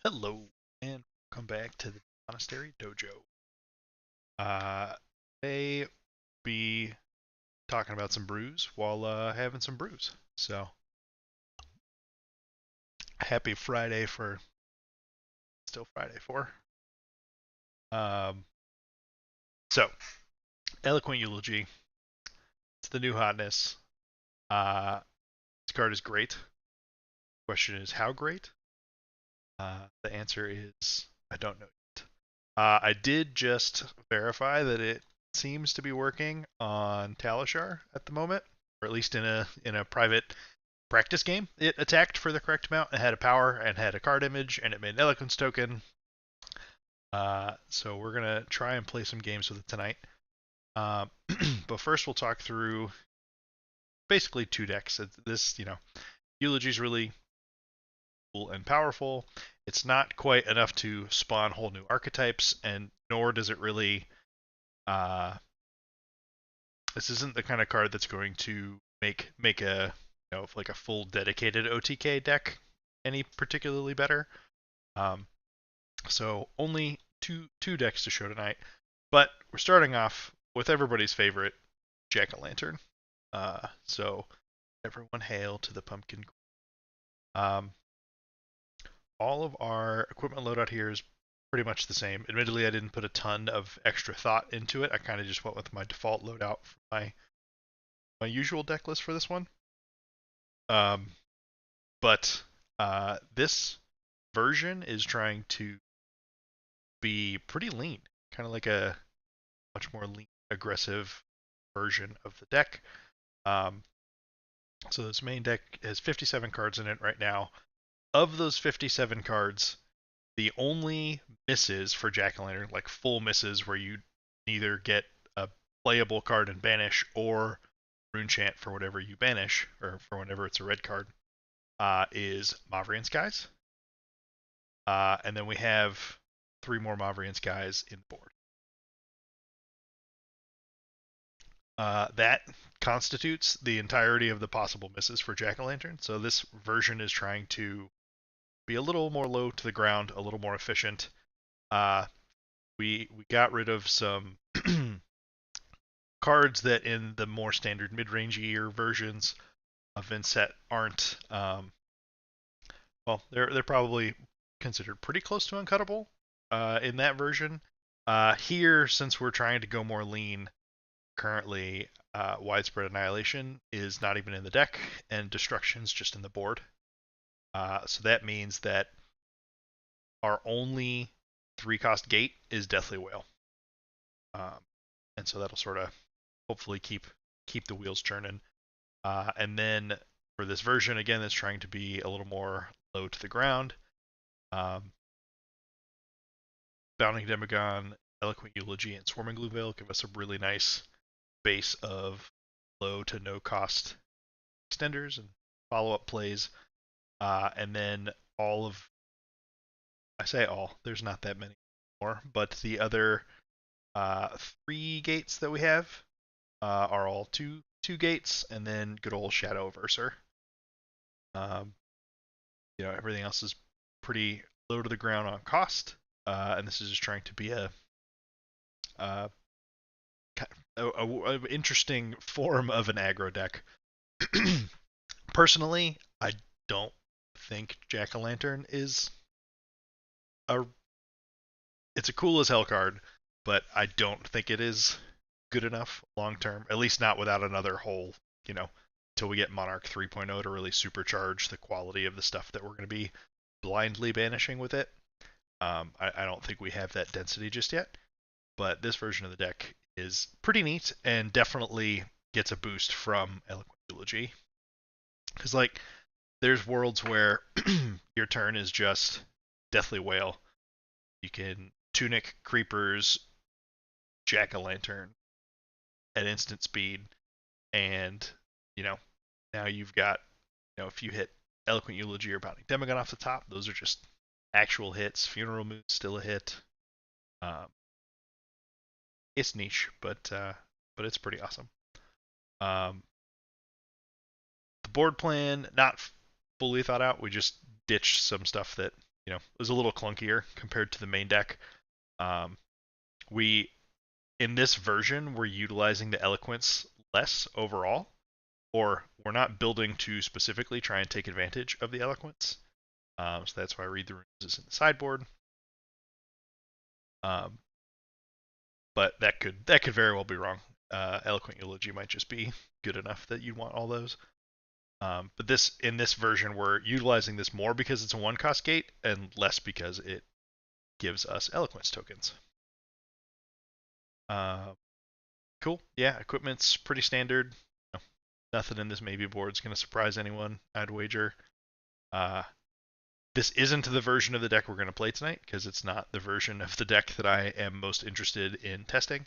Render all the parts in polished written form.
Hello, and welcome back to the Monastery Dojo. Uh, Today be talking about some brews while having some brews. So happy Friday for still Friday for. Um, so Eloquent Eulogy. It's the new hotness. This card is great. Question is how great? The answer is I don't know yet. I did just verify that it seems to be working on Talishar at the moment, or at least in a private practice game. It attacked for the correct amount. It had a power and had a card image, and it made an eloquence token. So we're gonna try and play some games with it tonight. Uh, but first, we'll talk through basically two decks. This, Eulogy is really cool and powerful. It's not quite enough to spawn whole new archetypes, and nor does it really. Uh, this isn't the kind of card that's going to make a like a full dedicated OTK deck any particularly better. Um, so only two decks to show tonight, but we're starting off with everybody's favorite Jack o' Lantern. So everyone hail to the pumpkin. Um, all of our equipment loadout here is pretty much the same. Admittedly, I didn't put a ton of extra thought into it. I kind of just went with my default loadout for my usual deck list for this one. Um, but this version is trying to be pretty lean, kind of like a much more lean, aggressive version of the deck. Um, so this main deck has 57 cards in it right now. Of those 57 cards, the only misses for Jack o' Lantern, like full misses where you neither get a playable card and banish or rune chant for whatever you banish, or for whenever it's a red card, is Mavrian Skies. And then we have three more Mavrian Skies in the board. That constitutes the entirety of the possible misses for Jack o' Lantern. So this version is trying to be a little more low to the ground, a little more efficient. Uh, we got rid of some cards that in the more standard mid-range versions of Vynnset aren't. Well, they're probably considered pretty close to uncuttable in that version. Here, since we're trying to go more lean, currently widespread annihilation is not even in the deck, and destruction's just in the board. So that means that our only 3-cost gate is Deathly Whale, um, and so that'll sort of hopefully keep the wheels churning. And then for this version again, that's trying to be a little more low to the ground. Um, Bounding Demagon, Eloquent Eulogy, and Swarming Gloomveil give us a really nice base of low to no cost extenders and follow up plays. And then all of, I say all, there's not that many more, but the other 3 gates that we have are all two gates, and then good old Shadow Verser. Um, everything else is pretty low to the ground on cost, and this is just trying to be uh, a interesting form of an aggro deck. Personally, I don't think Jack o' Lantern is a. It's a cool as hell card, but I don't think it is good enough long term. At least not without another whole, until we get Monarch 3.0 to really supercharge the quality of the stuff that we're going to be blindly banishing with it. I don't think we have that density just yet, but this version of the deck is pretty neat and definitely gets a boost from Eloquent Eulogy. Because, like, there's worlds where your turn is just Deathly Whale. You can Tunic Creepers, Jack o' Lantern at instant speed, and, you know, now you've got, if you hit Eloquent Eulogy or Bounding Demagon off the top, those are just actual hits. Funeral Moon's still a hit. Um, it's niche, but it's pretty awesome. Um, the board plan not fully thought out. We just ditched some stuff that was a little clunkier compared to the main deck. We in this version we're utilizing the eloquence less overall, or we're not building to specifically try and take advantage of the eloquence. So that's why Read the Runes is in the sideboard. But that could very well be wrong. Eloquent Eulogy might just be good enough that you want all those. But in this version, we're utilizing this more because it's a 1-cost gate and less because it gives us eloquence tokens. Cool. Yeah, equipment's pretty standard. Nothing in this maybe board is going to surprise anyone, I'd wager. This isn't the version of the deck we're going to play tonight because it's not the version of the deck that I am most interested in testing.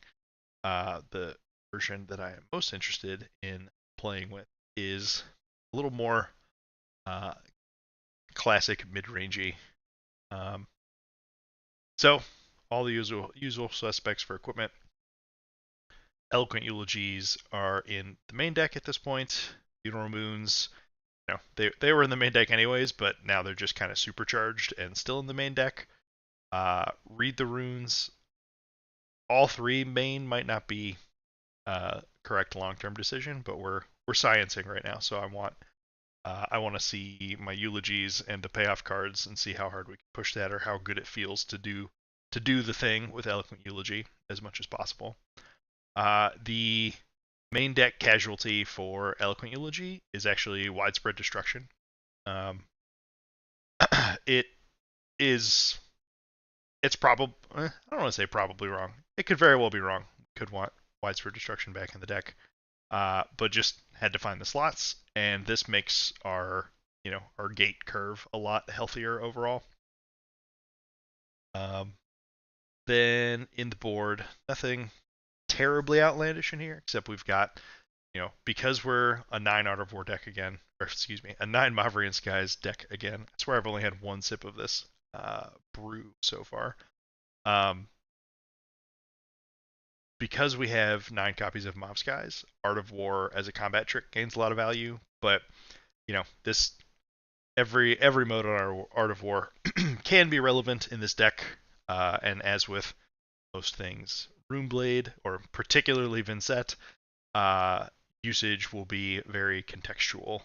The version that I am most interested in playing with is a little more classic mid-rangey. So all the usual suspects for equipment. Eloquent Eulogies are in the main deck at this point. Funeral Moons, they were in the main deck anyways, but now they're just kind of supercharged and still in the main deck. Read the Runes. All three main might not be correct long-term decision, but we're sciencing right now, so I want to see my eulogies and the payoff cards and see how hard we can push that or how good it feels to do the thing with Eloquent Eulogy as much as possible. The main deck casualty for Eloquent Eulogy is actually Widespread Destruction. It's probably, I don't want to say probably wrong. It could very well be wrong. Could want Widespread Destruction back in the deck, but just had to find the slots, and this makes our gate curve a lot healthier overall. Then in the board, nothing terribly outlandish in here, except we've got, because we're a 9 Art of War deck again, or excuse me, a 9 Mavrian Skies deck again. I swear I've only had one sip of this brew so far. Because we have 9 copies of Mav Skies, Art of War as a combat trick gains a lot of value, but this every mode on our Art of War can be relevant in this deck, and as with most things Runeblade, or particularly Vynnset, usage will be very contextual.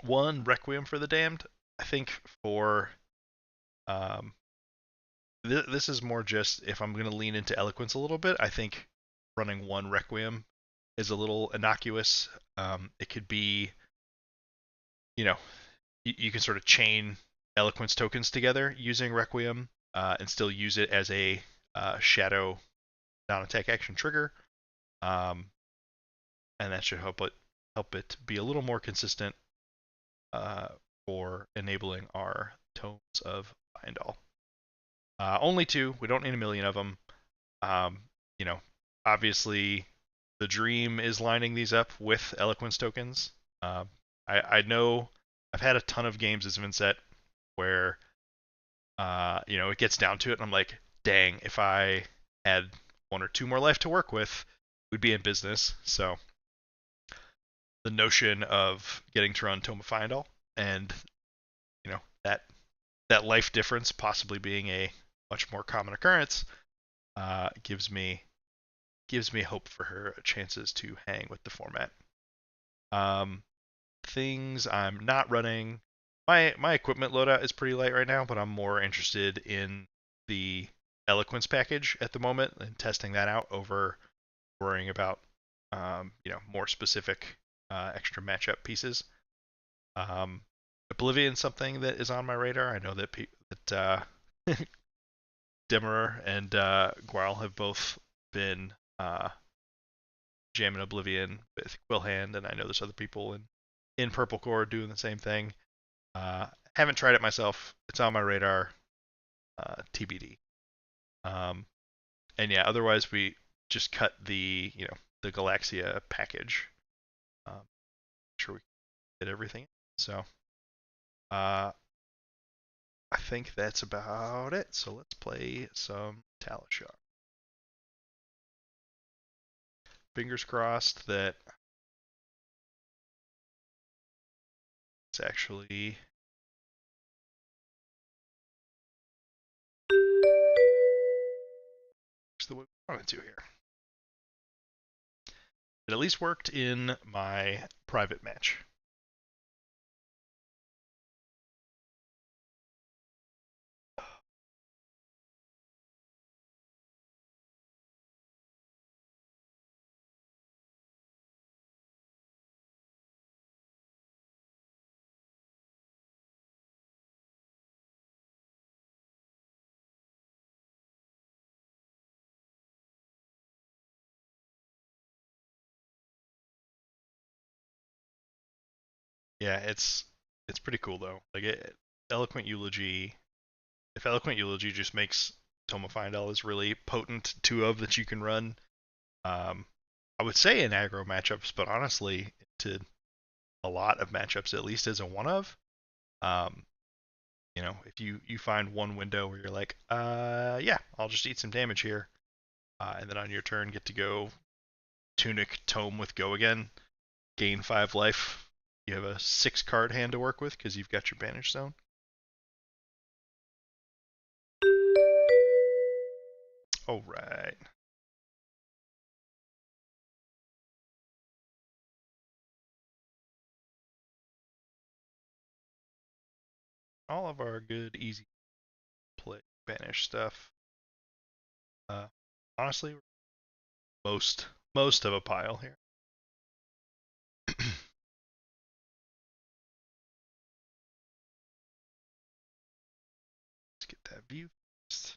One, Requiem for the Damned. I think for this is more just if I'm going to lean into eloquence a little bit. I think running one Requiem is a little innocuous. It could be, you can sort of chain eloquence tokens together using Requiem and still use it as a shadow non-attack action trigger, and that should help it be a little more consistent for enabling our tones of Vyndal. Only 2. We don't need a million of them. Obviously, the dream is lining these up with eloquence tokens. I know I've had a ton of games as Vynnset where it gets down to it, and I'm like, dang, if I had 1 or 2 more life to work with, we'd be in business. So the notion of getting to run Tome of Fyendal and that life difference possibly being a much more common occurrence gives me hope for her chances to hang with the format. Things I'm not running. My equipment loadout is pretty light right now, but I'm more interested in the Eloquence package at the moment and testing that out over worrying about more specific extra matchup pieces. Oblivion's something that is on my radar. I know that Demerer and Guile have both been jamming Oblivion with Quillhand, and I know there's other people in Purple Core doing the same thing. Haven't tried it myself. It's on my radar. TBD. And yeah, otherwise we just cut the Galaxia package. Sure we get everything. So I think that's about it. So let's play some Talishar. Fingers crossed that it's actually the way we wanted to here. It at least worked in my private match. Yeah, it's pretty cool though. Eloquent Eulogy. If Eloquent Eulogy just makes Tome of Fyendal is really potent 2 of that you can run. I would say in aggro matchups, but honestly, to a lot of matchups, at least as a 1 of. Um, if you find one window where you're like, yeah, I'll just eat some damage here, and then on your turn get to go Tunic Tome with Go again, gain 5 life. You have a 6 card hand to work with because you've got your Banish Zone. All right. All of our good, easy play Banish stuff. Honestly, most of a pile here. Let's get that view first.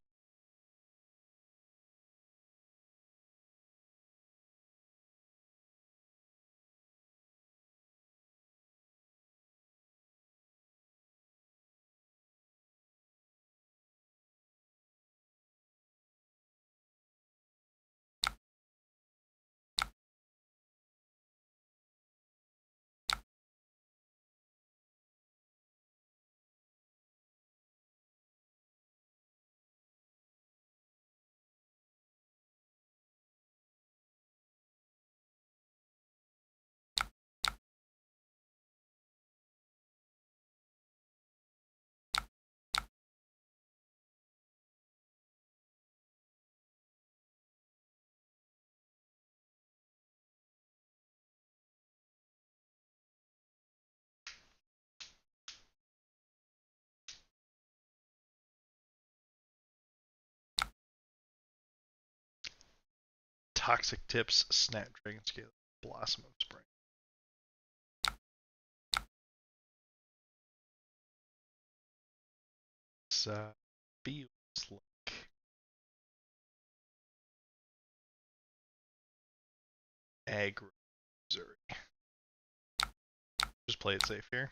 Toxic Tips, Snapdragon Scale, Blossom of Spring. This feels like aggro Missouri. Just play it safe here.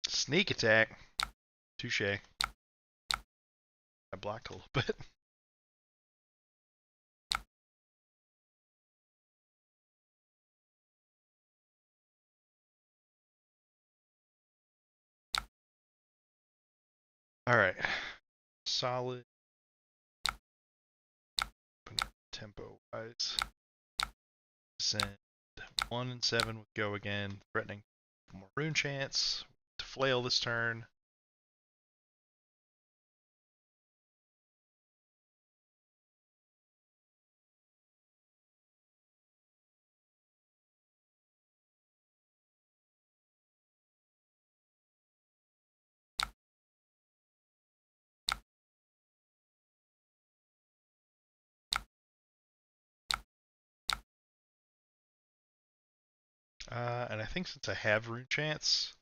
Sneak attack. Touche. I blocked a little bit. Alright. Solid. Tempo wise. Send 1 and 7 with Go again. Threatening more rune chance. To flail this turn. And I think since I have rune chance,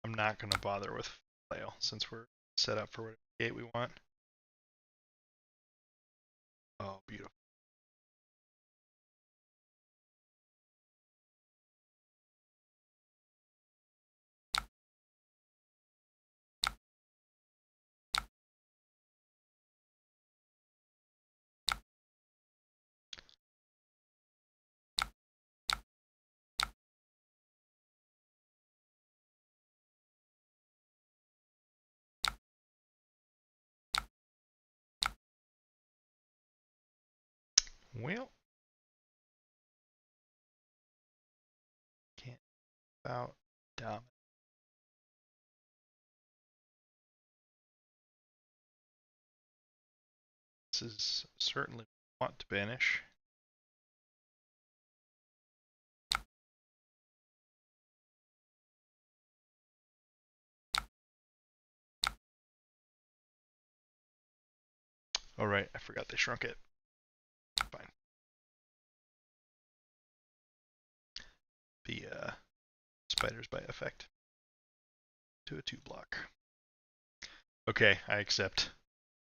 I'm not going to bother with flail since we're set up for what gate we want. Oh, beautiful. Well, can't about dominance. This is certainly want to banish. Oh right, I forgot they shrunk it. Fine. The spiders by effect to a 2-block. Okay, I accept.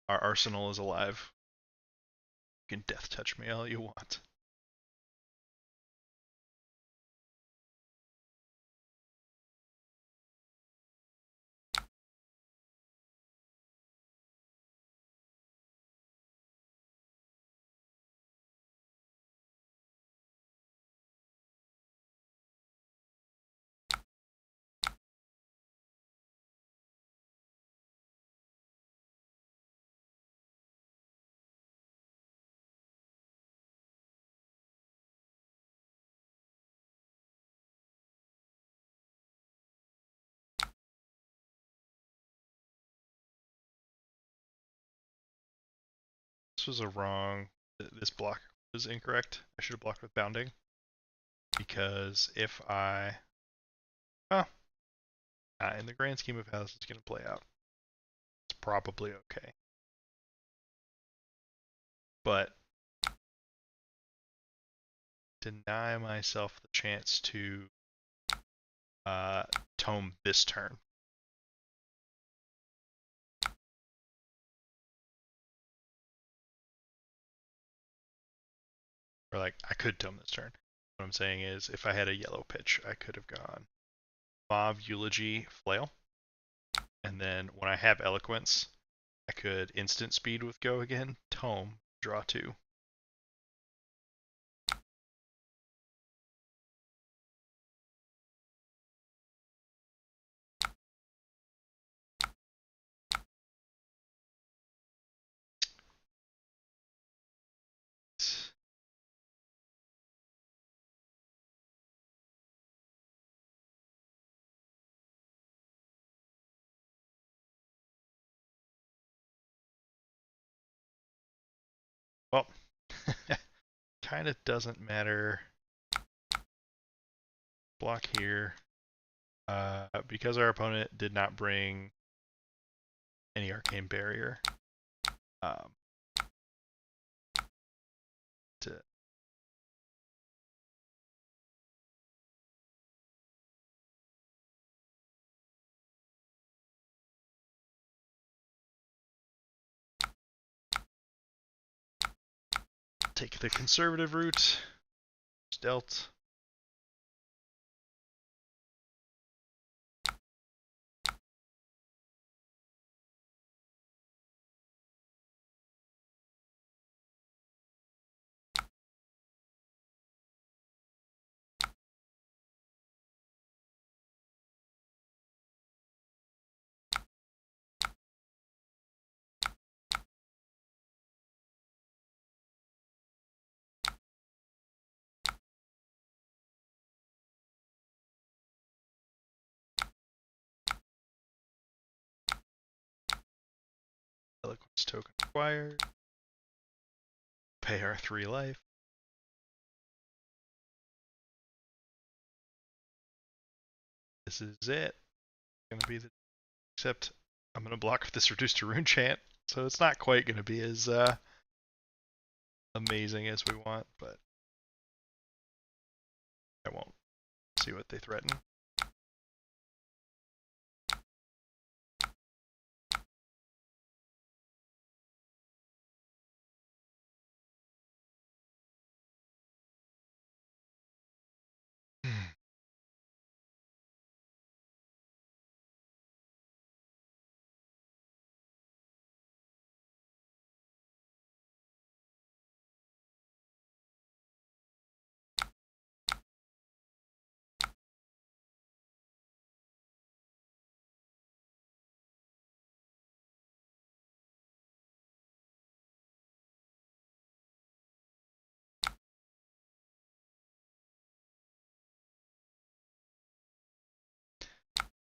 Our arsenal is alive. You can death touch me all you want. This was a wrong. This block was incorrect. I should have blocked with bounding. Because if I. Oh. In the grand scheme of how this is going to play out, it's probably okay. But deny myself the chance to tome this turn. Or like, I could tome this turn. What I'm saying is, if I had a yellow pitch, I could have gone Mauve, Eulogy, Flail. And then when I have Eloquence, I could instant speed with Go again, tome, draw 2. Well, kind of doesn't matter. Block here. Because our opponent did not bring any arcane barrier. To take the conservative route. Dealt. Eloquence token acquired. Pay our 3 life. This is it. Gonna be the. Except I'm gonna block with this reduced to rune chant, so it's not quite gonna be as amazing as we want, but I won't. See what they threaten.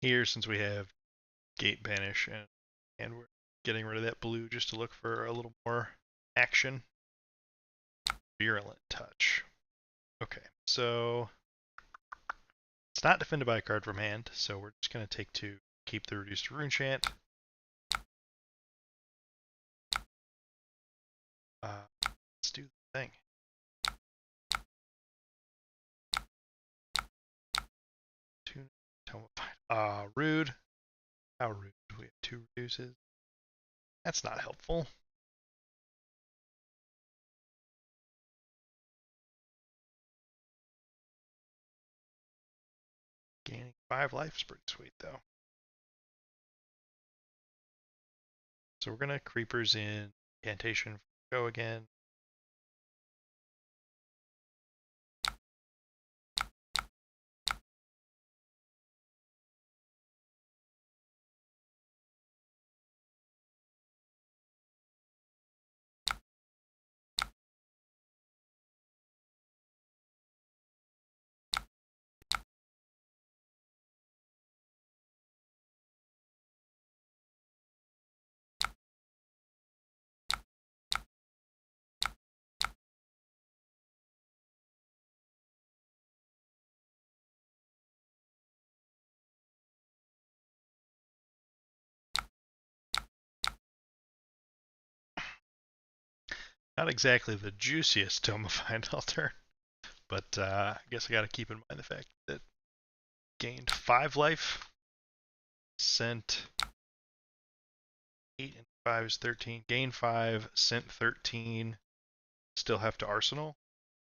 here since we have Gate Banish and we're getting rid of that blue just to look for a little more action. Virulent Touch. Okay, so it's not defended by a card from hand, so we're just going to take 2, keep the reduced rune chant. Let's do the thing. Rude. How rude. We have 2 reduces. That's not helpful. Gaining 5 life is pretty sweet, though. So we're going to Creepers in Incantation. Go again. Not exactly the juiciest Tome of Final turn, but I guess I got to keep in mind the fact that gained 5 life, sent 8 and 5 is 13, gained 5, sent 13, still have to Arsenal,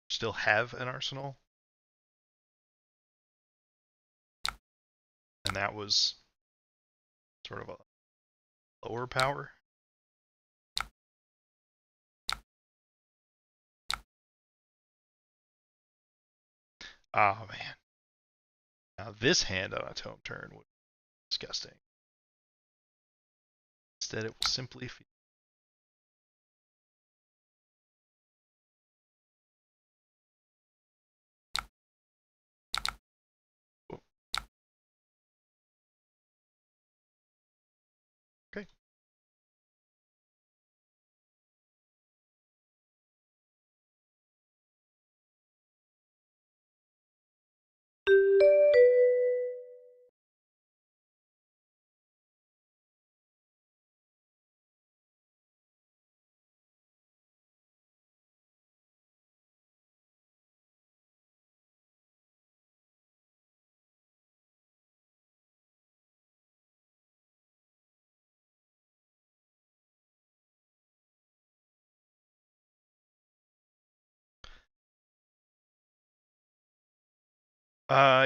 still have an Arsenal, and that was sort of a lower power. Oh man. Now this hand on a tome turn would be disgusting. Instead it will simply feed. Oh. Okay.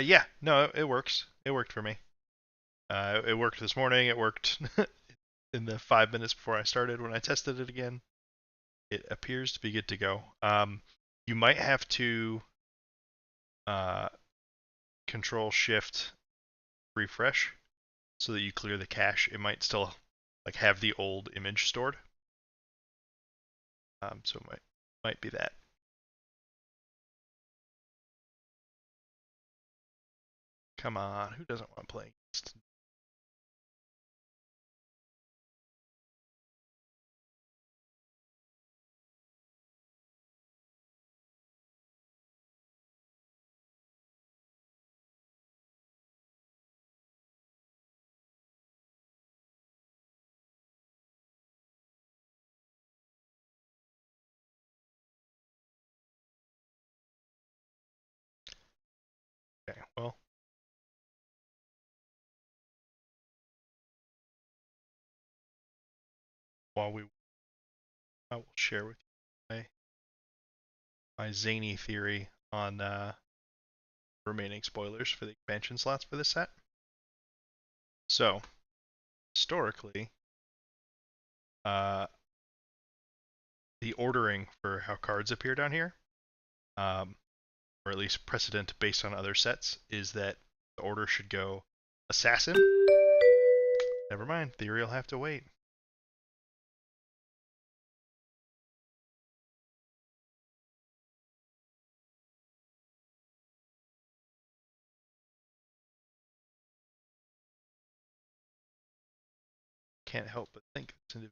Yeah, no, it works. It worked for me. It worked this morning. It worked in the 5 minutes before I started when I tested it again. It appears to be good to go. You might have to uh, Control Shift refresh so that you clear the cache. It might still like have the old image stored. So it might be that. Come on, who doesn't want to play against? Okay, well, while I will share with you my zany theory on remaining spoilers for the expansion slots for this set. So, historically, uh, the ordering for how cards appear down here, or at least precedent based on other sets, is that the order should go Assassin. Never mind, theory will have to wait. can't help but think this individual.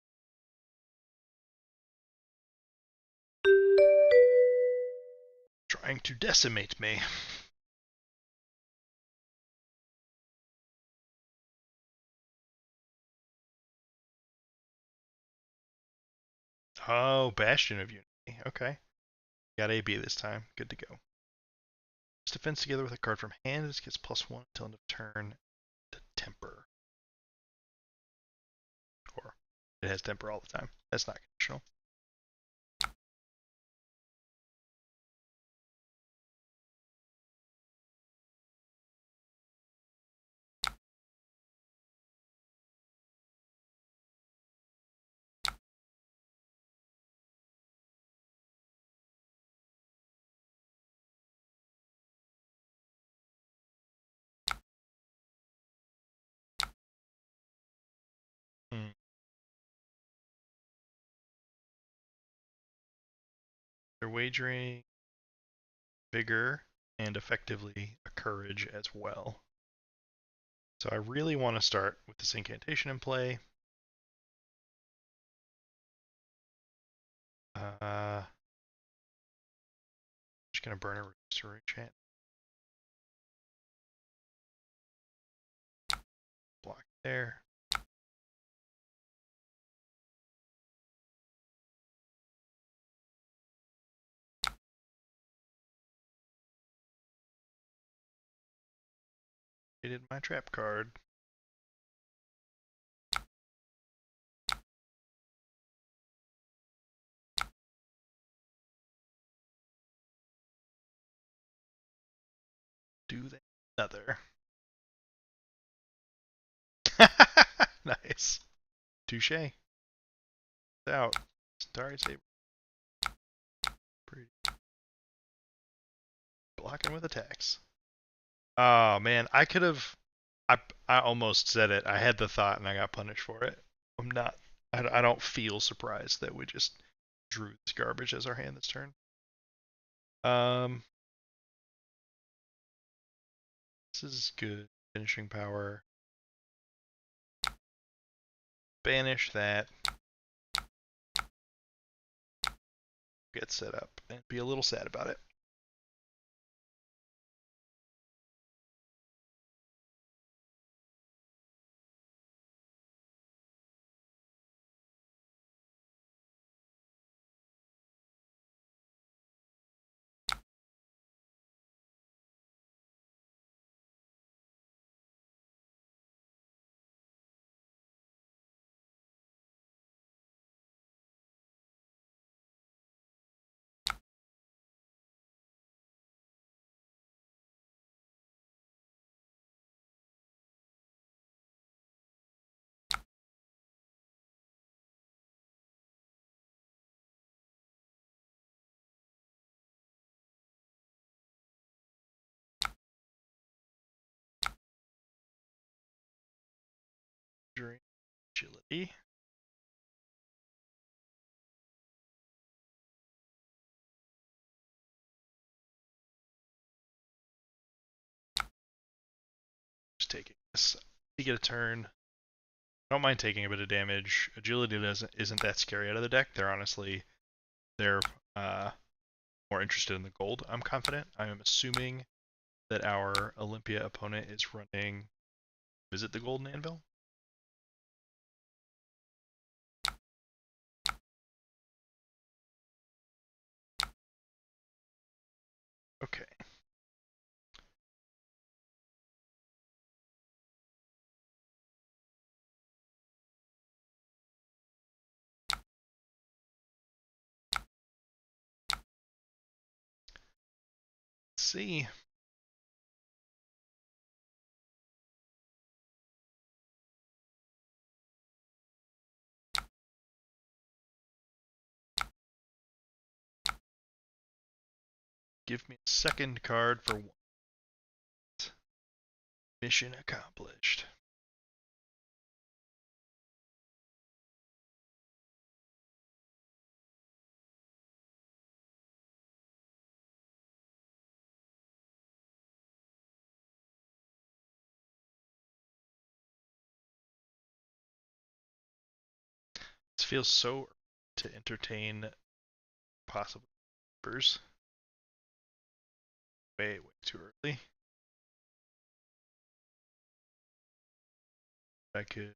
Trying to decimate me. Oh, Bastion of Unity. Okay. Got AB this time. Good to go. This defense together with a card from hand. This gets +1 until end of turn to Temper. Or it has Temper all the time. That's not conditional. Hmm. They're wagering vigor and effectively a courage as well. So I really want to start with this incantation in play. Just gonna burn a reducer enchant. Block there. Created my trap card. Do that another. Nice. Touche. Out. Starry Saber. Pretty. Blocking with attacks. Oh man, I could have. I almost said it. I had the thought and I got punished for it. I'm not. I don't feel surprised that we just drew this garbage as our hand this turn. This is good. Finishing power. Banish that. Get set up and be a little sad about it. Agility. Just taking this. You get a turn. I don't mind taking a bit of damage. Agility isn't that scary out of the deck. They're more interested in the gold. I'm confident. I am assuming that our Olympia opponent is running Visit the Golden Anvil. Okay. Let's see. Give me a second card for one. Mission accomplished. feels so to entertain possible Brews. Way too early. I could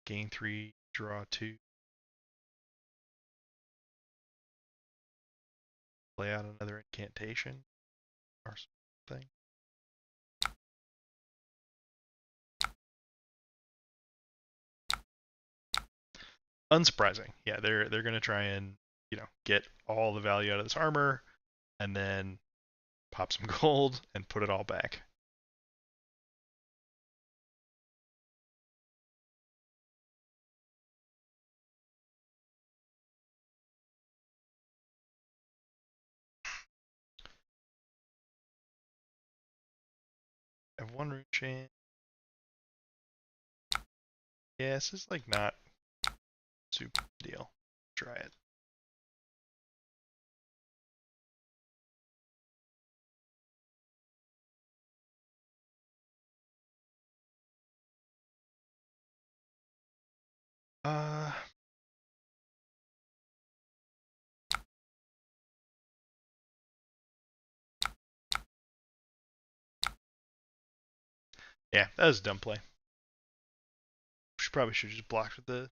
gain 3, draw 2, play out another incantation or something. Unsurprising. Yeah, they're gonna try and, you know, get all the value out of this armor and then pop some gold and put it all back. I have 1 rune chain. Yeah, this is like not super deal. Try it. Yeah, that was a dumb play. Probably should have just blocked with the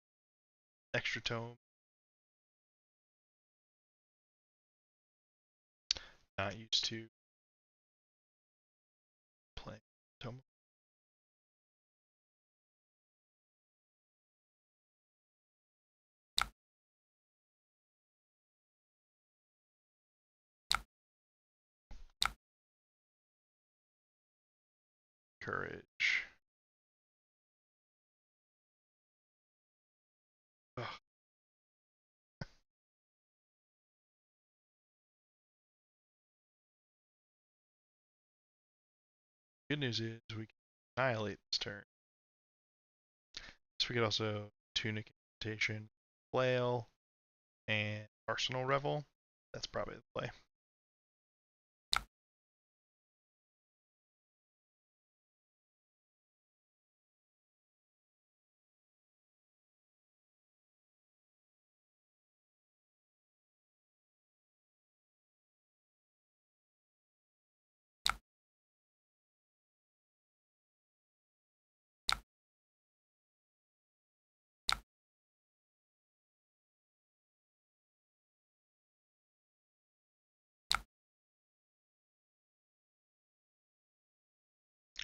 extra tome. Not used to playing tome. Courage. Ugh. Good news is we can annihilate this turn. So we could also Tunic Invitation, Flail, and Arsenal Revel. That's probably the play.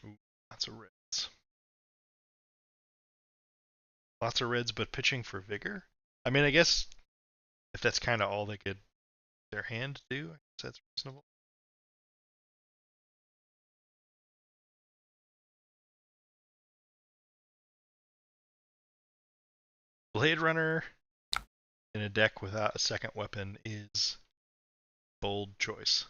Ooh, lots of reds. Lots of reds, but pitching for vigor. I mean, I guess if that's kind of all they could their hand do, I guess that's reasonable. Blade Runner in a deck without a second weapon is bold choice.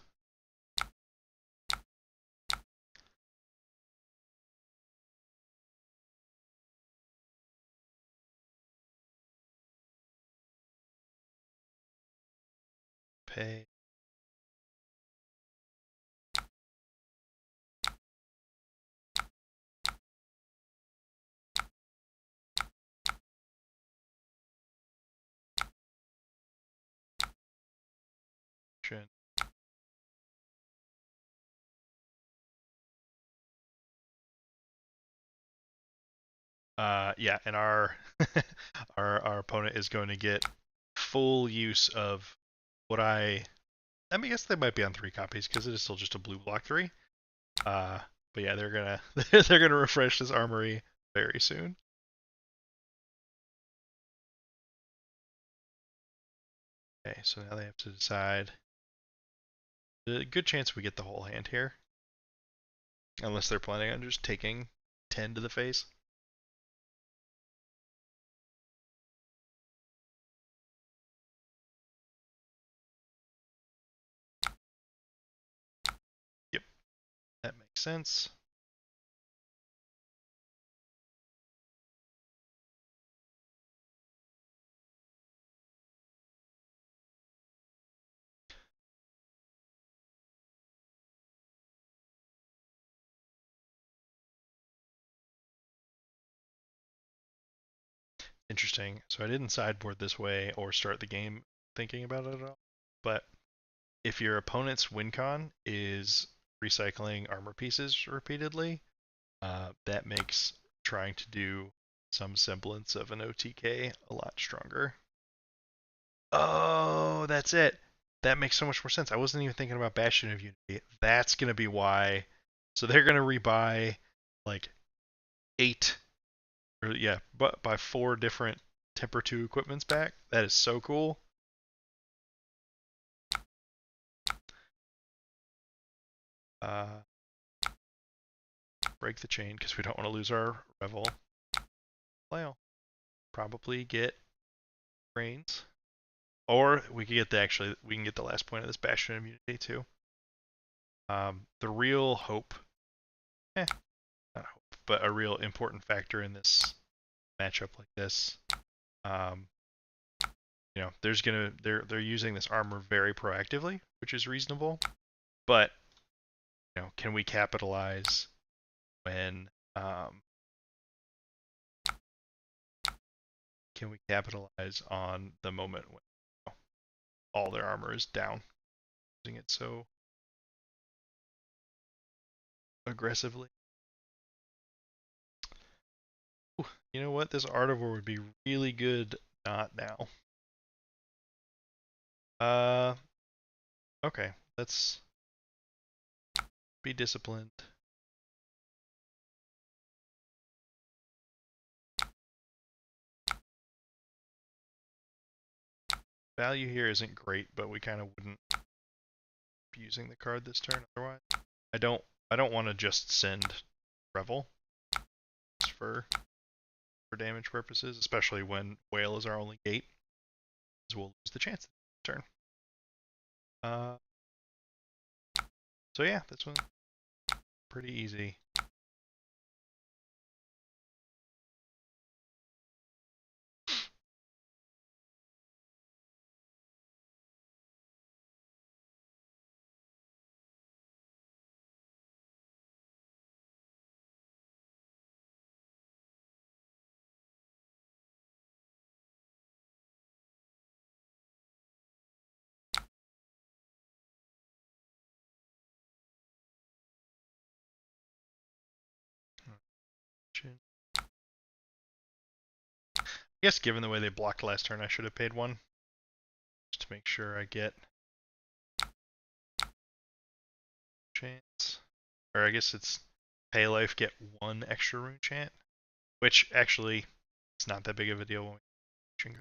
Pay. Yeah, and our our opponent is going to get full use of what I mean, I guess they might be on 3 copies because it is still just a blue block 3. Uh, but yeah, they're gonna they're gonna refresh this armory very soon. Okay, so now they have to decide. A good chance we get the whole hand here, unless they're planning on just taking 10 to the face. Yep, that makes sense. interesting. So I didn't sideboard this way or start the game thinking about it at all. But if your opponent's win con is recycling armor pieces repeatedly, that makes trying to do some semblance of an OTK a lot stronger. Oh, that's it. That makes so much more sense. I wasn't even thinking about Bastion of Unity. That's going to be why. So they're going to rebuy like 8, or yeah, but by 4 different Temper 2 equipments back. That is so cool. Break the chain because we don't want to lose our Revel. Well, probably get Brains. Or we could get we can get the last point of this Bastion immunity too. The real hope, not hope, but a real important factor in this matchup like this, um, they're using this armor very proactively, which is reasonable. But can we capitalize when can we capitalize on the moment when all their armor is down, using it so aggressively? Ooh, you know what? This Artivore would be really good. Not now. Okay. Let's be disciplined. Value here isn't great, but we kind of wouldn't be using the card this turn otherwise. I don't want to just send Revel for damage purposes, especially when Whale is our only gate, because we'll lose the chance this turn. So yeah, this one's pretty easy. I guess given the way they blocked last turn, I should have paid 1 just to make sure I get chance. Or I guess it's pay life, get 1 extra rune chant, which actually it's not that big of a deal when we go.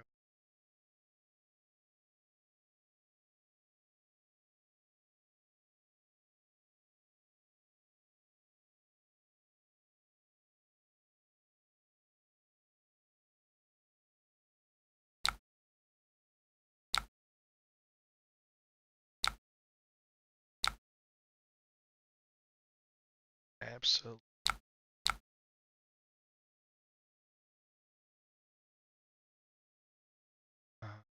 Absolutely.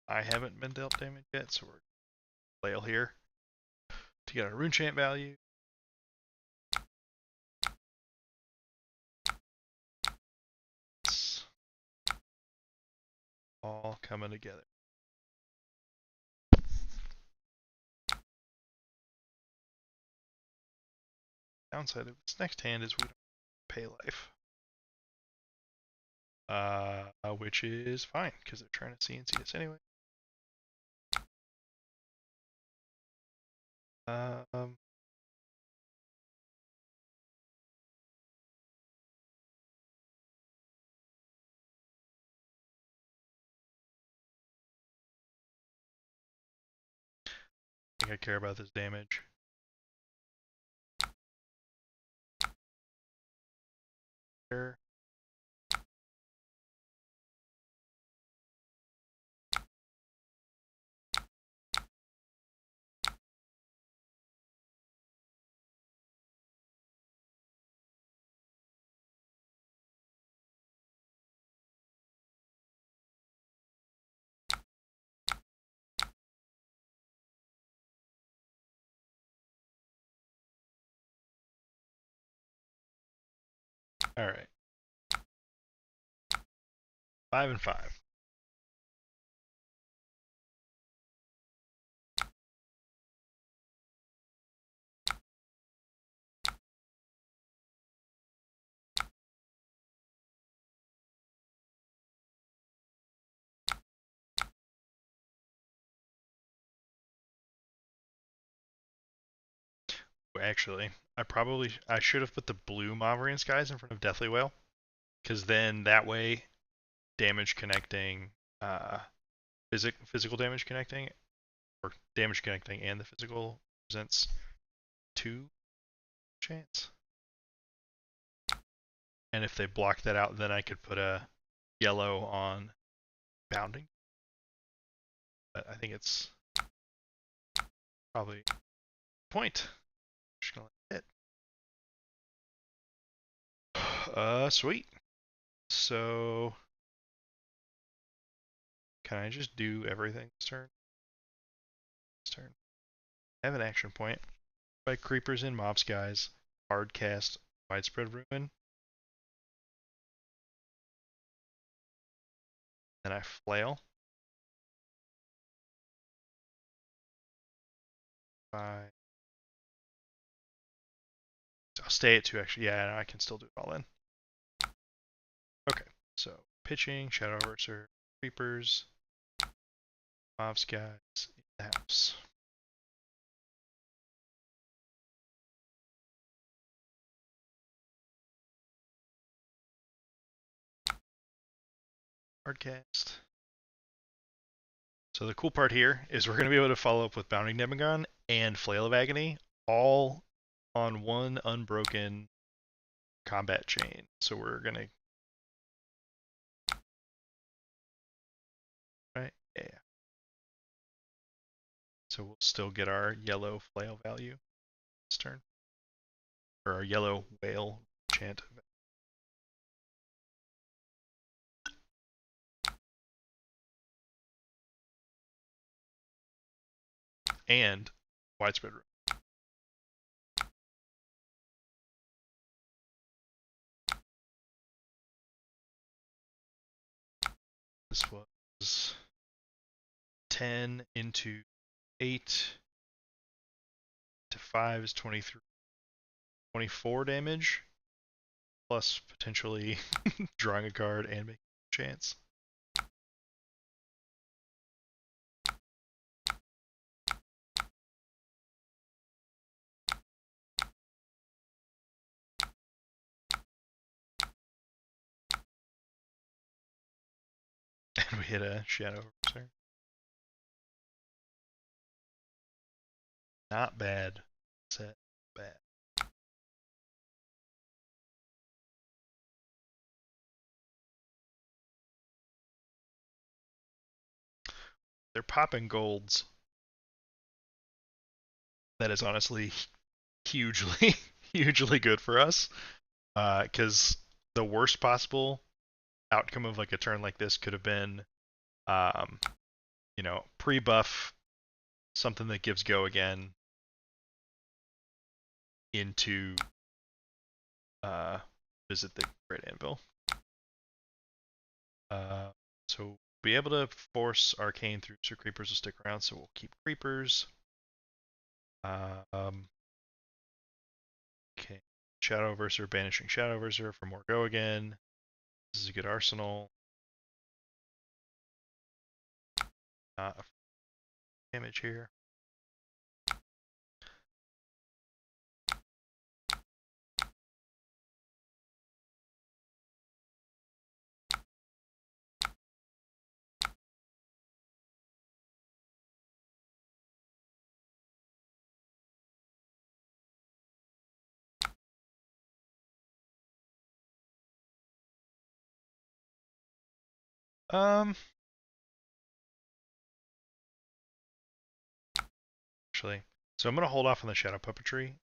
I haven't been dealt damage yet, so we're flail here to get our rune chant value. It's all coming together. Downside of this next hand is we don't pay life. Which is fine, because they're trying to CNC us anyway. Um, I think I care about this damage. There. All right. 5 and 5. Actually, I should have put the blue Mauvrian Skies in front of Deathly Whale, because then that way damage connecting, uh, physical damage connecting, or damage connecting and the physical presents 2 chance. And if they block that out, then I could put a yellow on bounding. But I think it's probably point. Just gonna let it hit. Sweet. So can I just do everything this turn? I have an action point. By creepers in mob skies, hard cast widespread ruin. Then I flail. I'll stay at 2 actually. Yeah, I can still do it all in. Okay, so pitching, Shadow Runeblade, creepers, mob skies in the house. Hardcast. So the cool part here is we're going to be able to follow up with Bounding Demagon and Flail of Agony all on one unbroken combat chain. So we're going to... Right? Yeah. So we'll still get our yellow Flail value this turn. Or our yellow whale chant. And widespread ruin. This was 10 into 8 to 5 is 23. 24 damage, plus potentially drawing a card and making a chance. And we hit a Shadow Runeblade. Not bad. Set bad. They're popping golds. That is honestly hugely, hugely good for us. Because the worst possible outcome of like a turn like this could have been, um, pre-buff something that gives go again into visit the Great Anvil. So be able to force Arcane through, so creepers will stick around. So we'll keep creepers. Okay, Shadow Verser, banishing Shadow Verser for more go again. This is a good arsenal. Damage here. Actually, so I'm gonna hold off on the Shadow Puppetry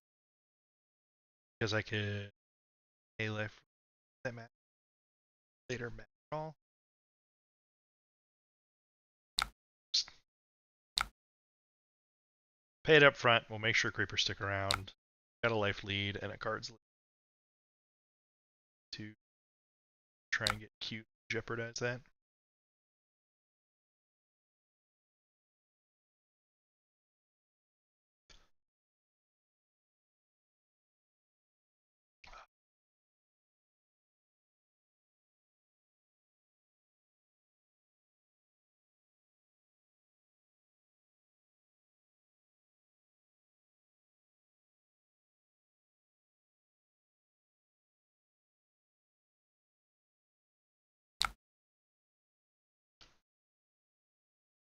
because I could a life that matter later matter at all. Just pay it up front. We'll make sure creepers stick around. Got a life lead and a cards lead to try and get cute, jeopardize that.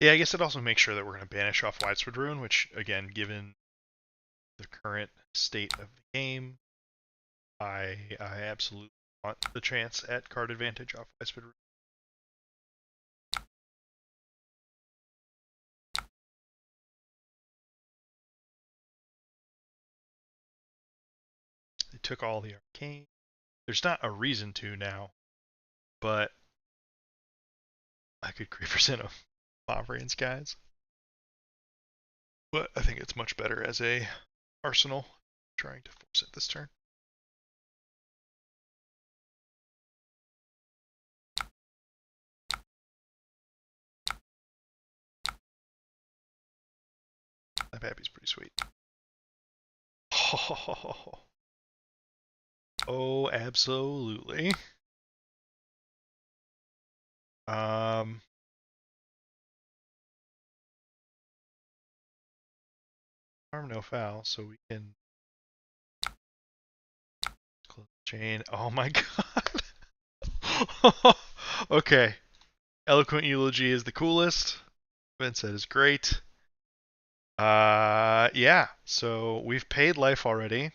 Yeah, I guess it also makes sure that we're going to banish off Widespread Ruin, which, again, given the current state of the game, I absolutely want the chance at card advantage off Widespread Ruin. They took all the arcane. There's not a reason to now, but I could represent a Mavrian Skies. But I think it's much better as a arsenal, trying to force it this turn. That Pappy's pretty sweet. Oh, absolutely. Harm no foul, so we can close the chain. Oh my god. Okay. Eloquent Eulogy is the coolest. Vynnset is great. Yeah. So we've paid life already.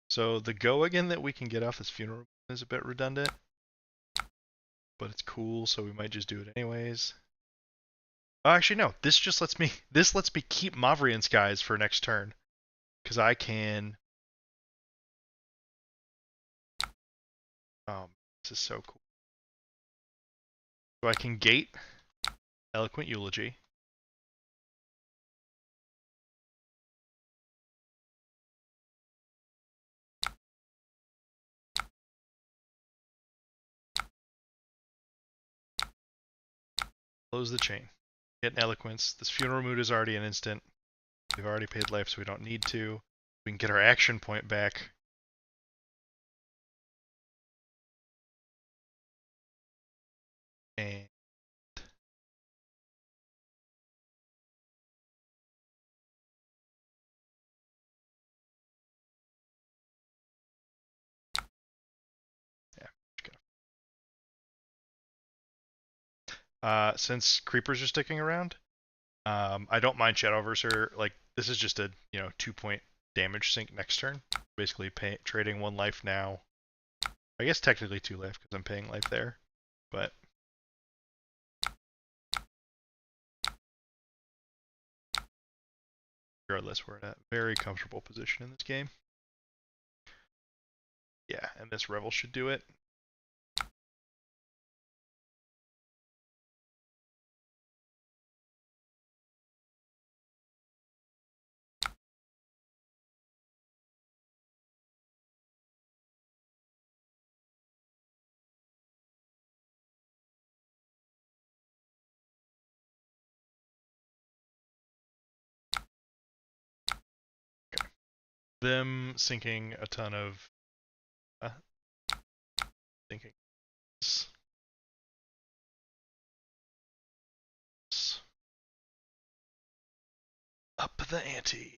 So the go again that we can get off this funeral is a bit redundant, but it's cool, so we might just do it anyways. Oh, actually, no. This lets me keep Mavrian Skies for next turn, because I can. This is so cool. So I can gate Eloquent Eulogy. Close the chain. Get an Eloquence. This Funeral Mood is already an instant. We've already paid life, so we don't need to. We can get our action point back. And yeah, since creepers are sticking around, I don't mind Shadow Verser. Like, this is just a 2-point damage sink next turn. Basically, trading 1 life now. I guess technically 2 life because I'm paying life there, but regardless, we're in a very comfortable position in this game. Yeah, and this Revel should do it. Okay. Them sinking a ton of thinking. Up the ante.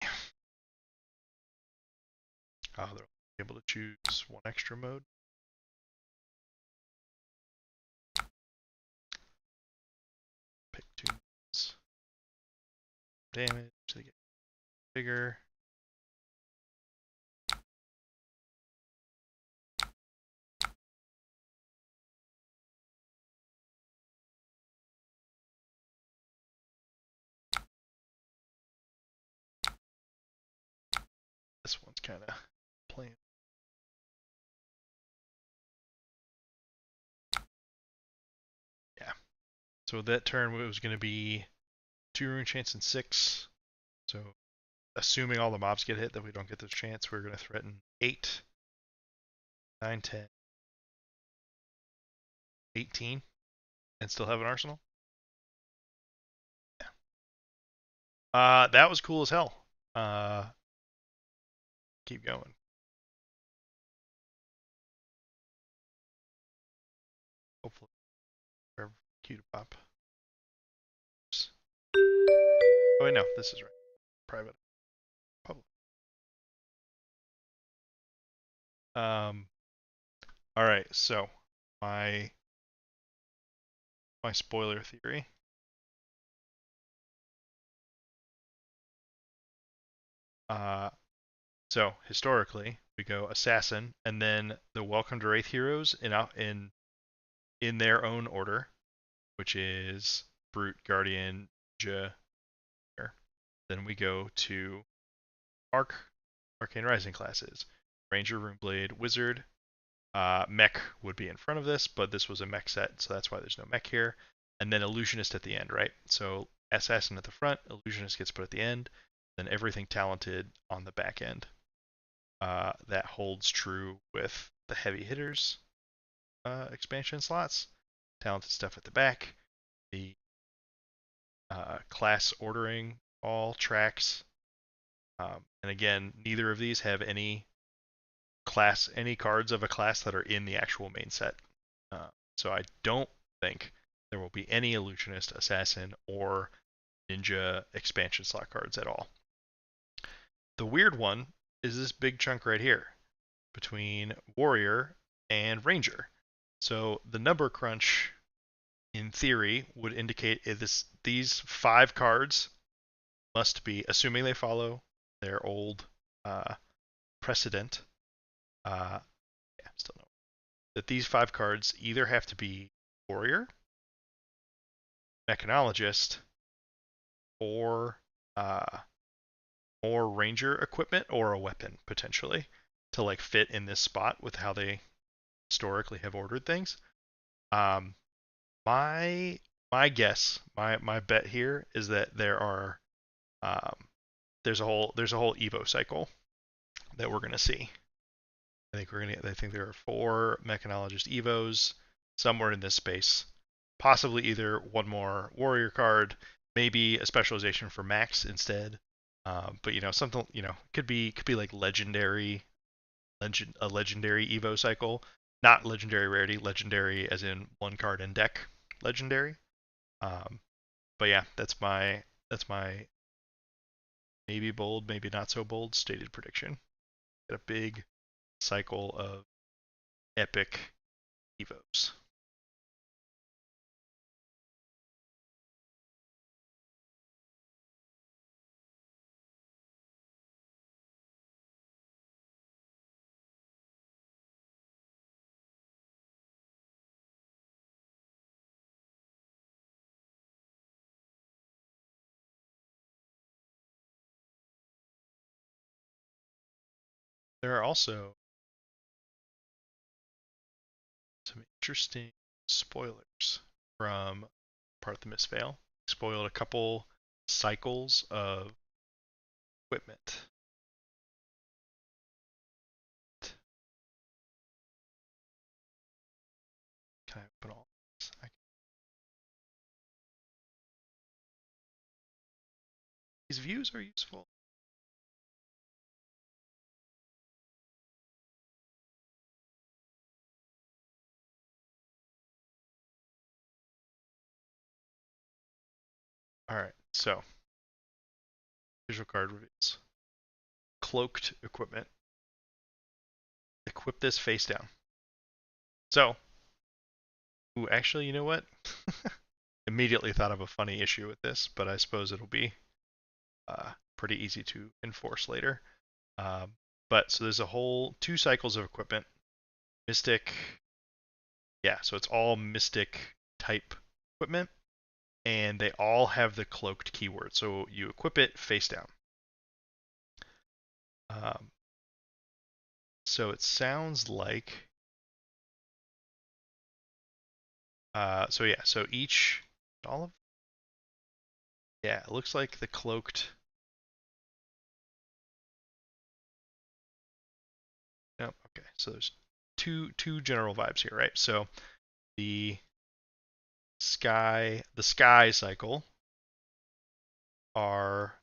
Oh, they're able to choose 1 extra mode. Pick 2 modes. Damage, they get bigger. This one's kind of plain. Yeah. So that turn it was going to be 2 rune chance and 6. So assuming all the mobs get hit, that we don't get this chance, we're going to threaten 8, 9, 10, 18, and still have an arsenal. Yeah. That was cool as hell. Keep going. Hopefully, forever cue to pop. Oops. Oh wait, no, this is right. Private. Public. Um, all right, so my my spoiler theory. Uh, so historically, we go assassin, and then the Welcome to Wraith heroes in their own order, which is brute, guardian, ninja. Then we go to arcane rising classes, ranger, runeblade, wizard. Mech would be in front of this, but this was a mech set, so that's why there's no mech here. And then illusionist at the end, right? So assassin at the front, illusionist gets put at the end, then everything talented on the back end. That holds true with the heavy hitters expansion slots. Talented stuff at the back. The class ordering all tracks. And again, neither of these have any cards of a class that are in the actual main set. So I don't think there will be any illusionist, assassin, or ninja expansion slot cards at all. The weird one is this big chunk right here between warrior and ranger. So the number crunch in theory would indicate these 5 cards must be, assuming they follow their old precedent, yeah, still no, that these 5 cards either have to be warrior, mechanologist, or more ranger equipment or a weapon potentially to like fit in this spot with how they historically have ordered things. Um, my my guess, my bet here is that um, there's a whole Evo cycle that we're gonna see. I think there are 4 mechanologist Evos somewhere in this space. Possibly either one more warrior card, maybe a specialization for Max instead. But something could be like a legendary Evo cycle, not legendary rarity, legendary as in one card in deck, legendary. Um, but yeah, that's my maybe bold, maybe not so bold stated prediction. Get a big cycle of epic Evos. There are also some interesting spoilers from part of the Mistveil. Spoiled a couple cycles of equipment. Can I open all this? These views are useful. All right, so visual card reveals. Cloaked equipment. Equip this face down. So, ooh, actually, you know what? Immediately thought of a funny issue with this, but I suppose it'll be pretty easy to enforce later. But so there's a whole 2 cycles of equipment. Mystic, yeah, so it's all Mystic type equipment, and they all have the cloaked keyword. So you equip it face down. Um, so it sounds like, so yeah, so each, all of, yeah, it looks like the cloaked. No, okay, so there's two general vibes here, right? So the sky cycle are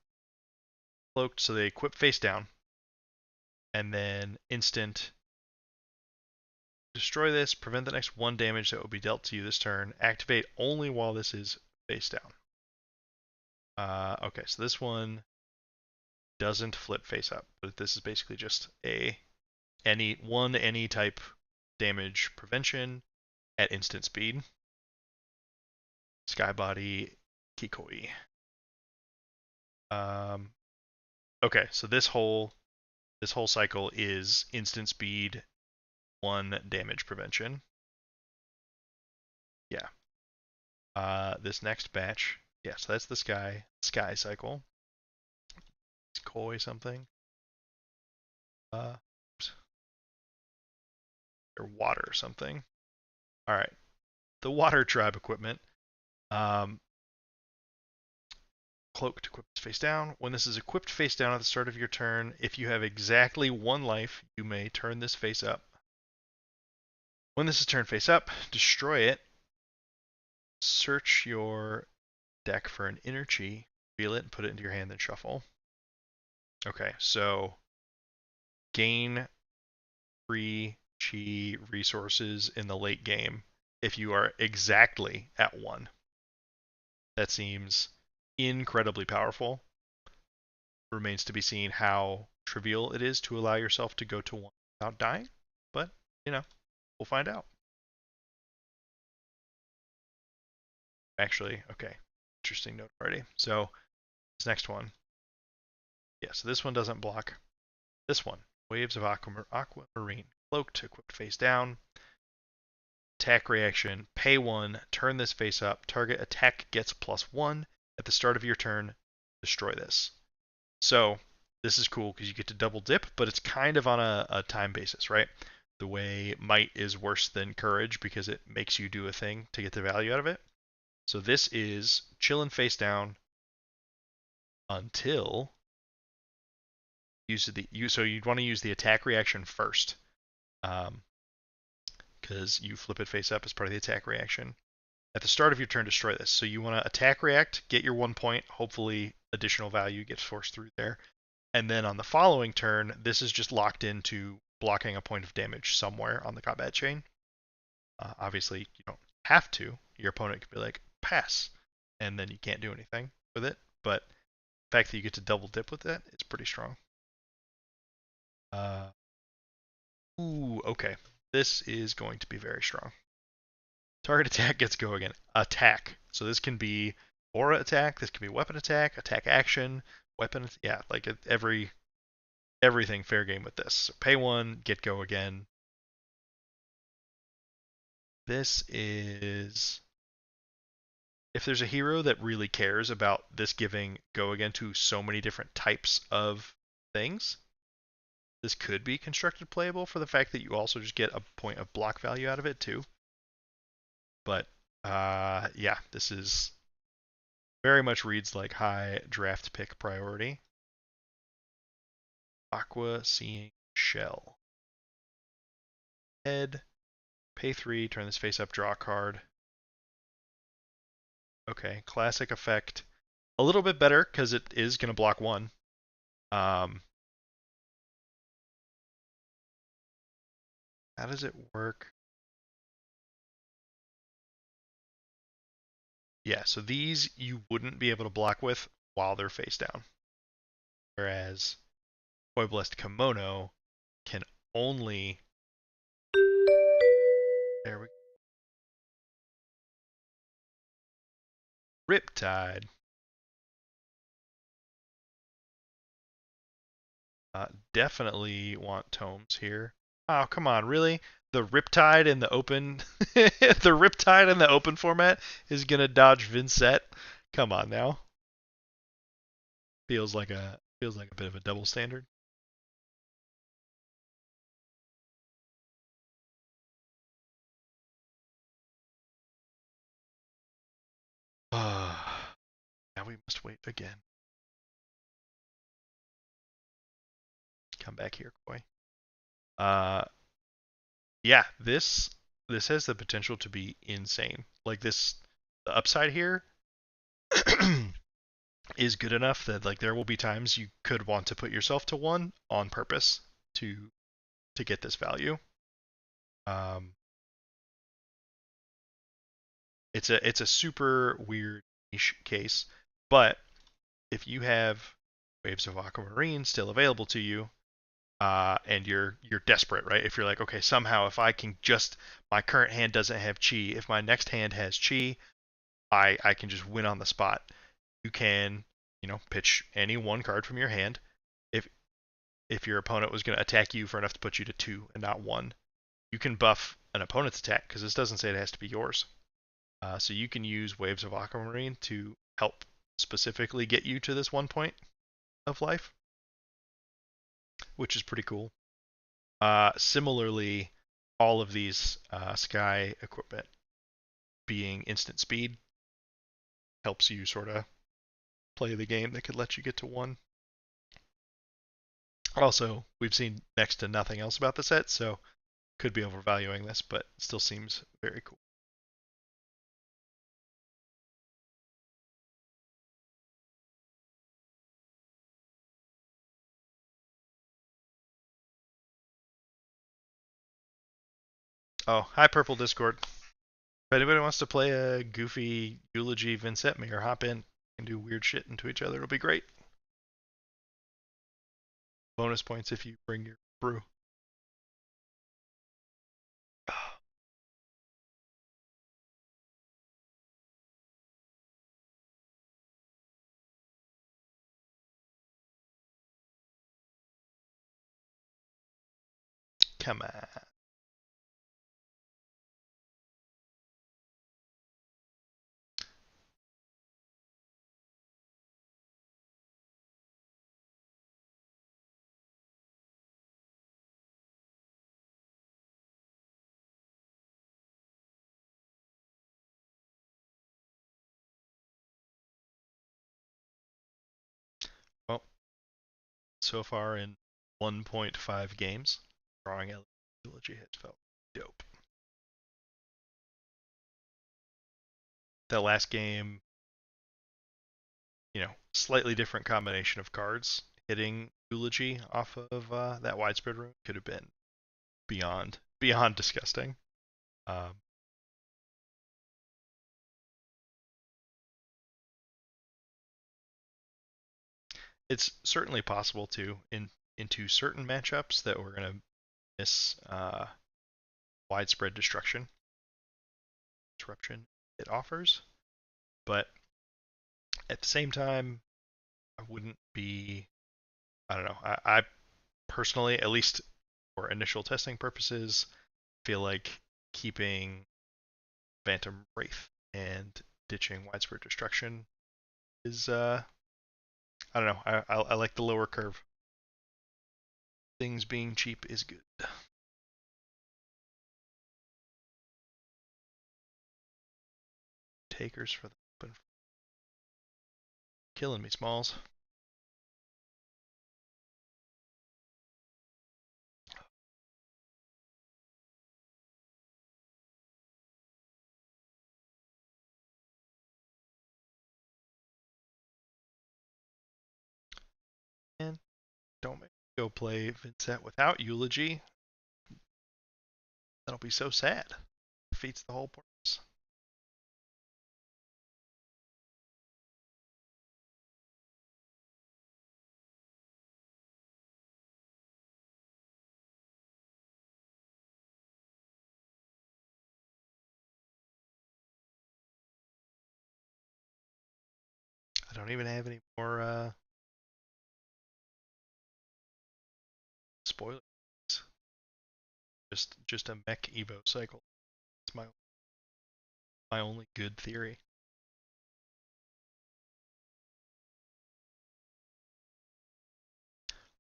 cloaked, so they equip face down, and then instant destroy this, prevent the next 1 damage that will be dealt to you this turn. Activate only while this is face down. Okay, so this one doesn't flip face up, but this is basically just a any type damage prevention at instant speed. Skybody Kikoi. Okay, so this whole cycle is instant speed, 1 damage prevention. Yeah. This next batch, yeah, so that's the sky cycle. It's koi something. Or water or something. All right, the water tribe equipment. Cloak to equip face down. When this is equipped face down at the start of your turn, if you have exactly 1 life, you may turn this face up. When this is turned face up, destroy it. Search your deck for an inner chi, reveal it, and put it into your hand, then shuffle. Okay, so gain free chi resources in the late game if you are exactly at 1. That seems incredibly powerful. Remains to be seen how trivial it is to allow yourself to go to 1 without dying, but, we'll find out. Actually, okay, interesting note already. So, this next one. Yeah, so this one doesn't block. This one, Waves of Aquamarine. Cloak to equipped face down. Attack reaction, pay 1, turn this face up, target attack gets +1. At the start of your turn, destroy this. So, this is cool because you get to double dip, but it's kind of on a time basis, right? The way might is worse than courage because it makes you do a thing to get the value out of it. So this is chillin' face down until so you'd want to use the attack reaction first, because you flip it face up as part of the attack reaction. At the start of your turn, destroy this. So you want to attack react, get your 1 point, hopefully additional value gets forced through there. And then on the following turn, this is just locked into blocking a point of damage somewhere on the combat chain. Obviously, you don't have to. Your opponent could be like, pass, and then you can't do anything with it. But the fact that you get to double dip with that is pretty strong. Okay. This is going to be very strong. Target attack gets go again. Attack. So this can be aura attack, this can be weapon attack action, weapon, yeah, like everything fair game with this. So pay 1, get go again. This is, if there's a hero that really cares about this giving go again to so many different types of things, this could be constructed playable for the fact that you also just get a point of block value out of it too. But yeah, this is very much reads like high draft pick priority. Aqua Seeing Shell. Head. Pay 3, turn this face up, draw a card. Okay, classic effect. A little bit better because it is going to block 1. How does it work? Yeah, so these you wouldn't be able to block with while they're face down. Whereas Koi Blessed Kimono can only... There we go. Riptide. Definitely want tomes here. Oh, come on, really? The Riptide in the open the Riptide in the open format is gonna dodge Vynnset? Come on now. Feels like a bit of a double standard. Now we must wait again. Come back here, Koi. Yeah, this has the potential to be insane. Like this, the upside here is good enough that like there will be times you could want to put yourself to 1 on purpose to get this value. It's a super weird niche case, but if you have Waves of Aquamarine still available to you, and you're desperate, right? If you're like, okay, somehow if I can just my current hand doesn't have chi, if my next hand has chi, I can just win on the spot. You can, pitch any one card from your hand. If if your opponent was going to attack you for enough to put you to 2 and not 1, you can buff an opponent's attack because this doesn't say it has to be yours. So you can use Waves of Aquamarine to help specifically get you to this 1 point of life, which is pretty cool. Similarly, all of these sky equipment being instant speed helps you sort of play the game that could let you get to 1. Also, we've seen next to nothing else about the set, so could be overvaluing this, but still seems very cool. Oh, hi Purple Discord. If anybody wants to play a goofy eulogy Vynnset me or hop in and do weird shit into each other, it'll be great. Bonus points if you bring your brew. Come on. Well, so far in 1.5 games, drawing Eloquent Eulogy has felt dope. That last game, slightly different combination of cards hitting Eulogy off of that widespread rune could have been beyond disgusting. Um, it's certainly possible to into certain matchups that we're gonna miss widespread disruption it offers, but at the same time, I wouldn't be. I don't know. I personally, at least for initial testing purposes, feel like keeping Phantom Wraith and ditching widespread destruction is I don't know. I like the lower curve. Things being cheap is good. Takers for the open. Killing me, Smalls. And don't make me go play Vynnset without Eulogy. That'll be so sad. Defeats the whole purpose. I don't even have any more spoilers. Just a mech Evo cycle. It's my only good theory.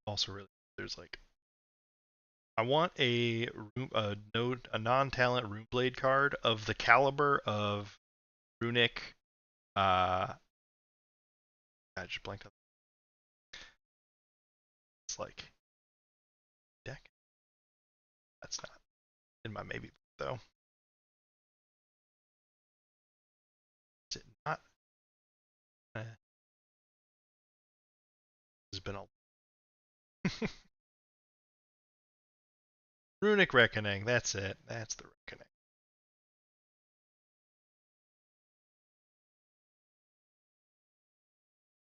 Also, really, there's like I want a non-talent Runeblade card of the caliber of Runic. I just blanked on. It's like deck. That's not in my maybe though. Is it not? It's been a Runic Reckoning. That's it. That's the Reckoning.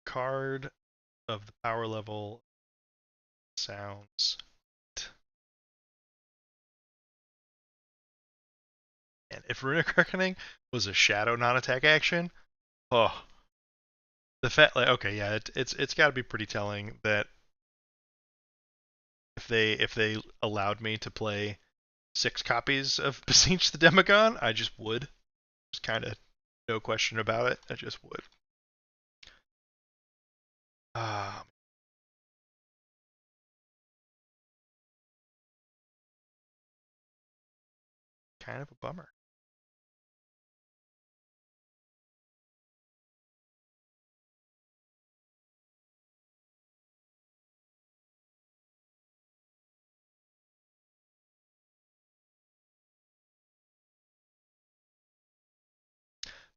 Card of the power level sounds And if Runic Reckoning was a shadow non-attack action, oh, the fact, like, okay, yeah, it's got to be pretty telling that if they allowed me to play 6 copies of Beseech the Demagon, I just would. Just kind of no question about it. I just would. Um, Kind of a bummer.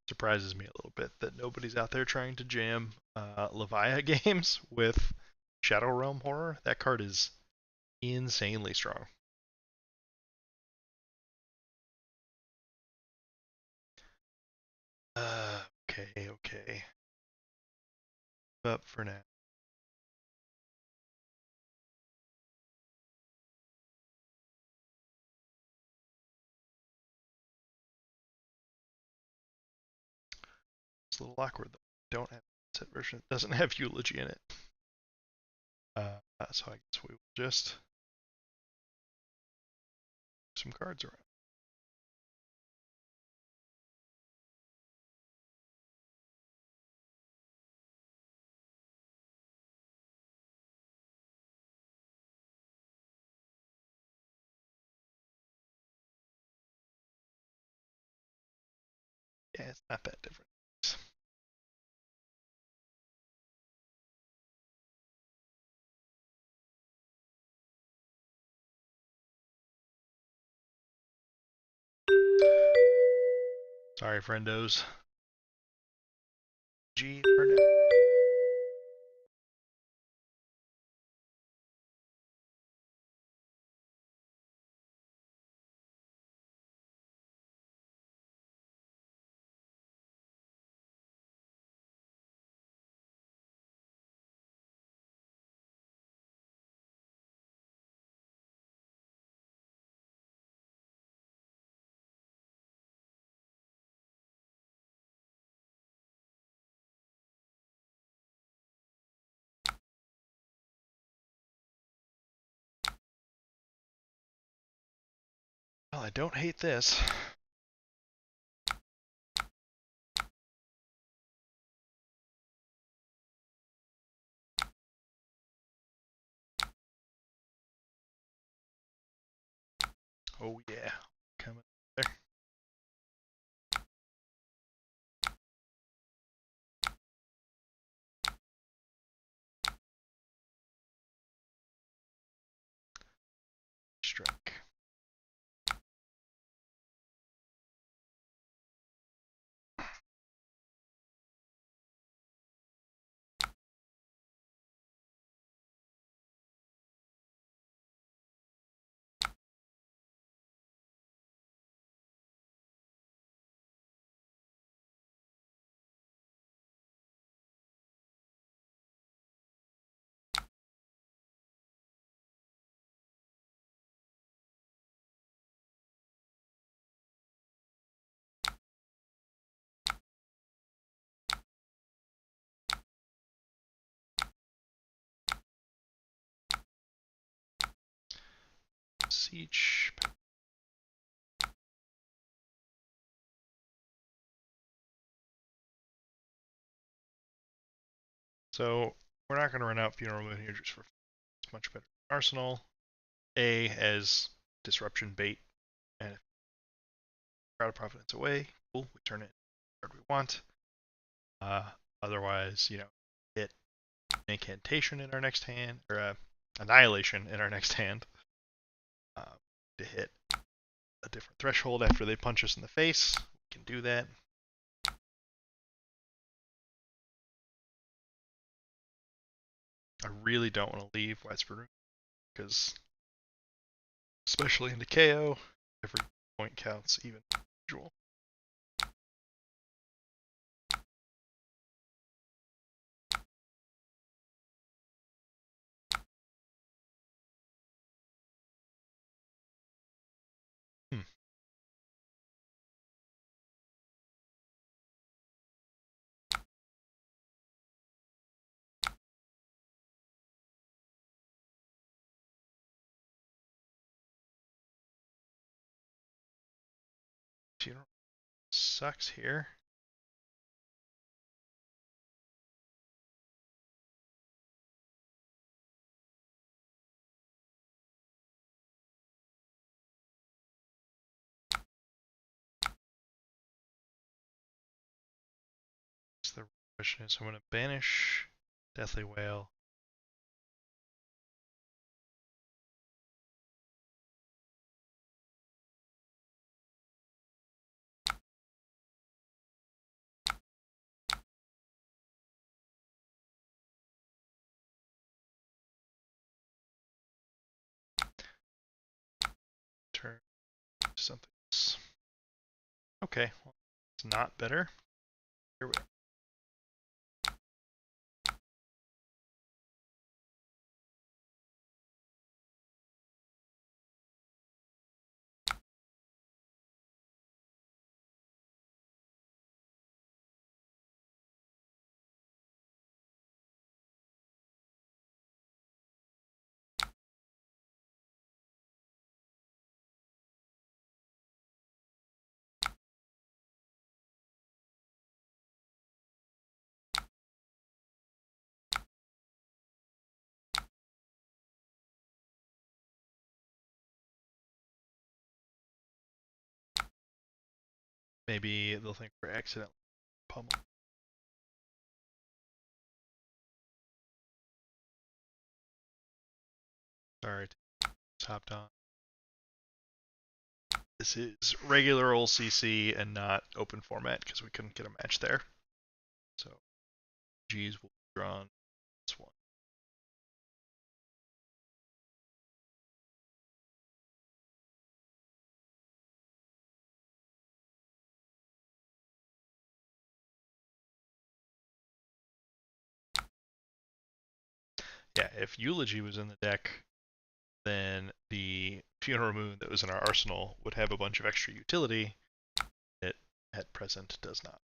Surprises me a little bit that nobody's out there trying to jam Levia games with Shadow Realm Horror. That card is insanely strong. Okay. Up for now. It's a little awkward though. Don't have a set version. It doesn't have Eulogy in it. So I guess we will just some cards around. Yeah, it's not that different. Sorry, friendos. G for now. Well, I don't hate this. Oh yeah, coming there. Strike. Siege. So we're not going to run out Funeral Moon here just for it's much better. Arsenal A as disruption bait, and if Crowd of Providence away, cool. We turn it card we want. Uh, Otherwise, hit Incantation in our next hand, or Annihilation in our next hand uh, to hit a different threshold after they punch us in the face. We can do that. I really don't want to leave Widespread Room because, especially into KO, every point counts, even individual. sucks here. The question is, I'm going to banish Deathly Whale. Turn to something else. Okay, well, it's not better. Here we go. Maybe they'll think we're accidentally pummeled. Sorry, just hopped on. This is regular old CC and not open format because we couldn't get a match there. So G's will be drawn this one. Yeah, if Eulogy was in the deck, then the Funeral Moon that was in our arsenal would have a bunch of extra utility. It at present does not.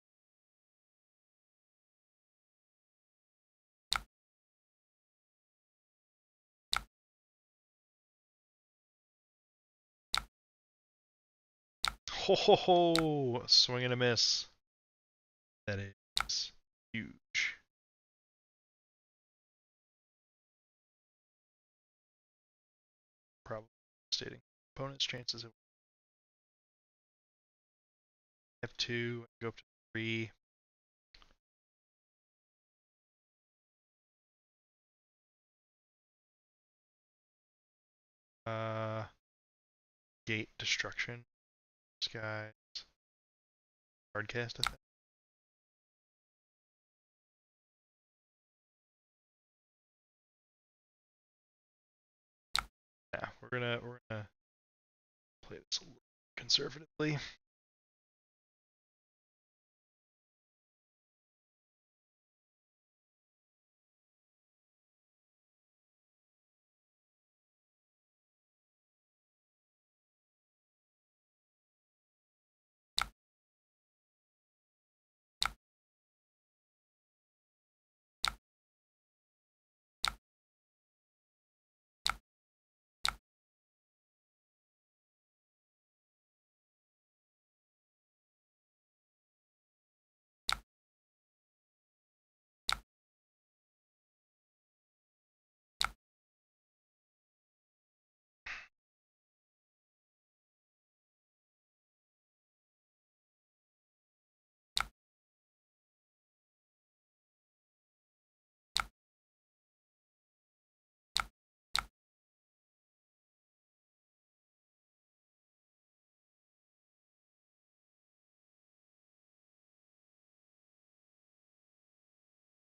Ho ho ho! Swing and a miss. That is huge. Probably stating opponent's chances of F2, go up to 3. Gate destruction. This guy's hardcast, I think. Yeah, we're gonna play this a little conservatively.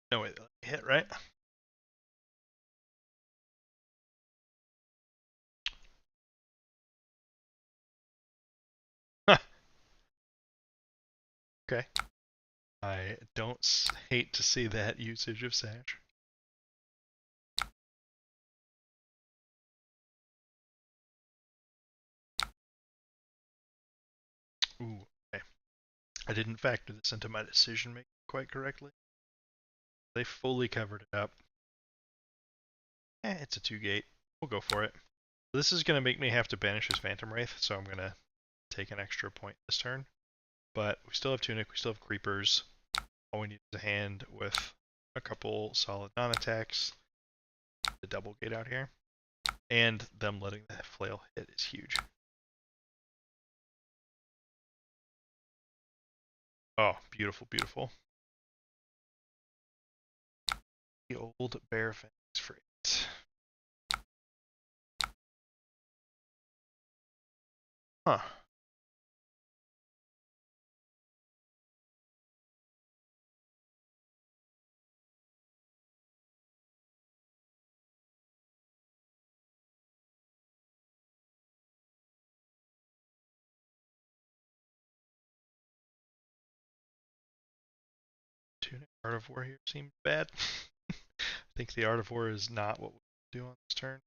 No, wait, hit, right? Okay. I don't hate to see that usage of Sash. Ooh, okay. I didn't factor this into my decision making quite correctly. They fully covered it up. It's a 2-gate. We'll go for it. This is going to make me have to banish his Phantom Wraith, so I'm going to take an extra point this turn. but we still have Tunic, we still have Creepers. All we need is a hand with a couple solid non-attacks. The double gate out here. And them letting the flail hit is huge. Oh, beautiful, beautiful. The old bear fangs for 8. Huh. Tunic Art of War here seems bad. I think the Art of War is not what we do on this turn.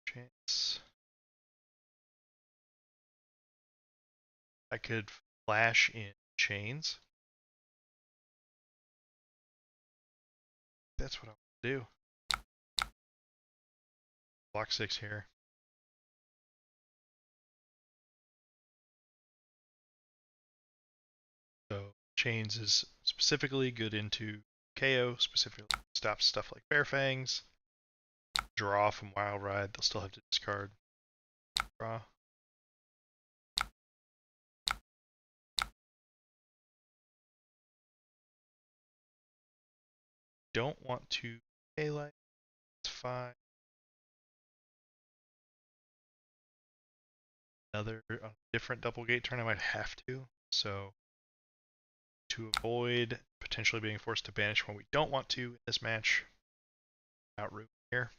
Chance. I could flash in chains. That's what I want to do. Block 6 here. So chains is specifically good into KO, specifically stops stuff like Bear Fangs. Draw from Wild Ride, they'll still have to discard. Draw. Don't want to daylight. It's fine. Another different double gate turn I might have to. So to avoid potentially being forced to banish when we don't want to in this match, outroot here.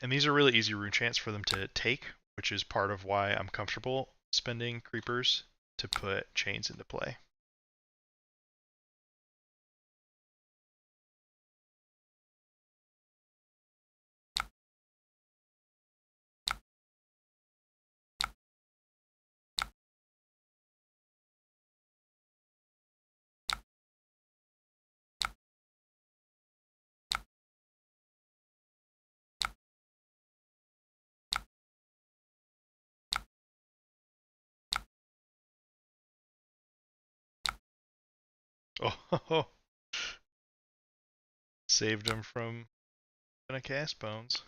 And these are really easy rune chants for them to take, which is part of why I'm comfortable spending creepers to put chains into play. Oh, saved him from gonna cast bones.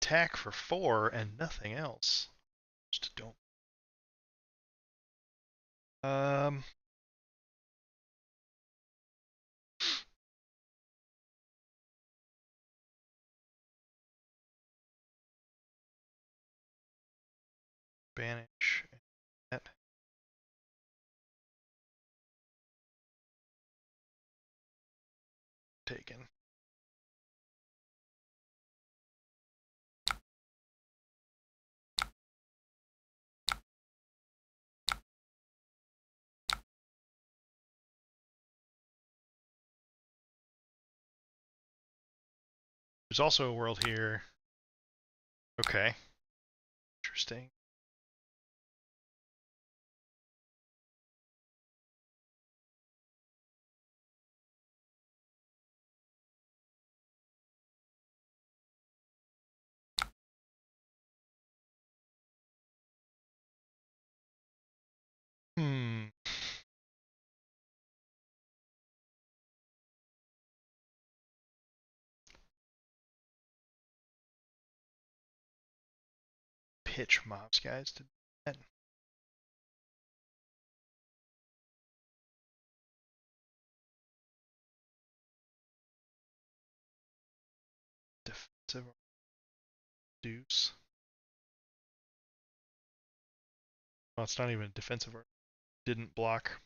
Attack for 4 and nothing else. Just don't. Banish that. Taken. There's also a world here. Okay. Interesting. Pitch mobs, guys, to that. Defensive deuce. Well, it's not even a defensive art. Didn't block.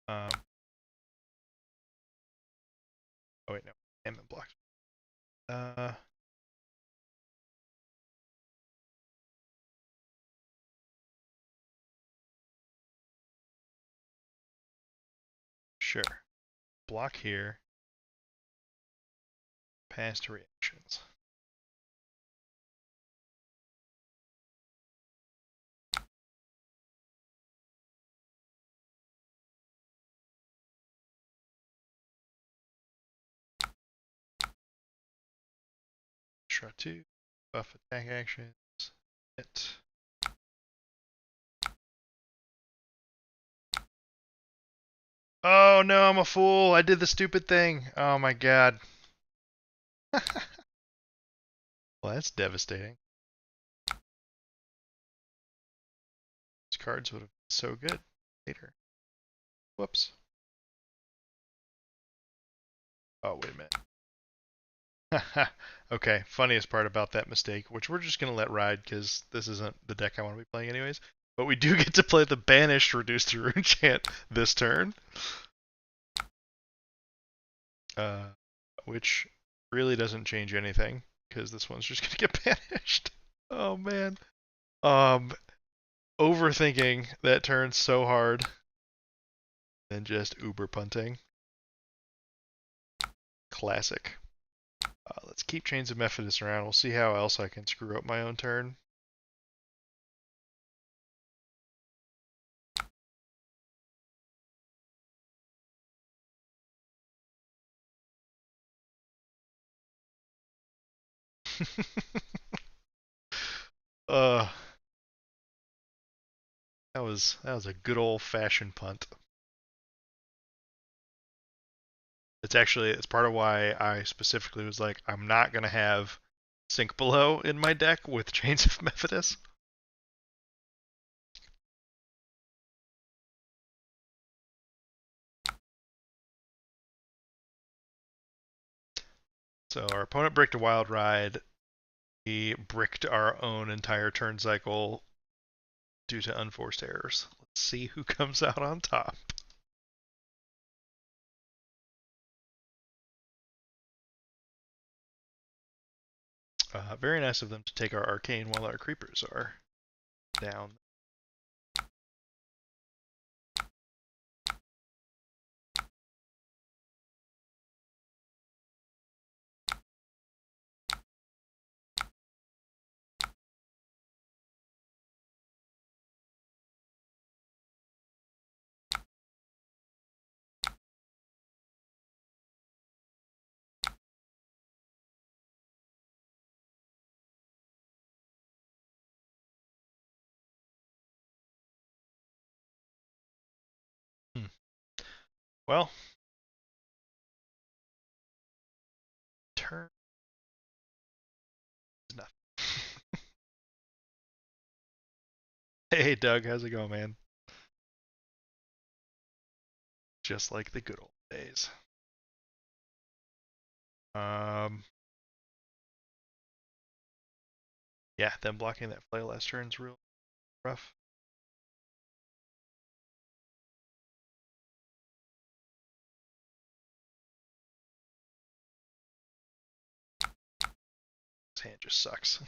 Oh wait, no. Hammond blocked. Sure. Block here. Past reactions. Draw 2. Buff attack actions. Hit. Oh no, I'm a fool. I did the stupid thing. Oh my god. Well, that's devastating. These cards would have been so good later. Whoops. Oh, wait a minute. Okay, funniest part about that mistake, which we're just going to let ride because this isn't the deck I want to be playing anyways, but we do get to play the Banished Reduced to Rune Chant this turn. Which really doesn't change anything because this one's just going to get banished. Oh, man. Overthinking that turn so hard and just uber punting. Classic. Let's keep Chains of Mephitis around. We'll see how else I can screw up my own turn. uh, that was a good old fashioned punt. It's part of why I specifically was like, I'm not gonna have Sink Below in my deck with Chains of Mephitis. So our opponent bricked a Wild Ride. We bricked our own entire turn cycle due to unforced errors. Let's see who comes out on top. Very nice of them to take our Arcane while our creepers are down. Well, turn is nothing. Hey, Doug, how's it going, man? Just like the good old days. Yeah, them blocking that flail last turn's real rough. This hand just sucks.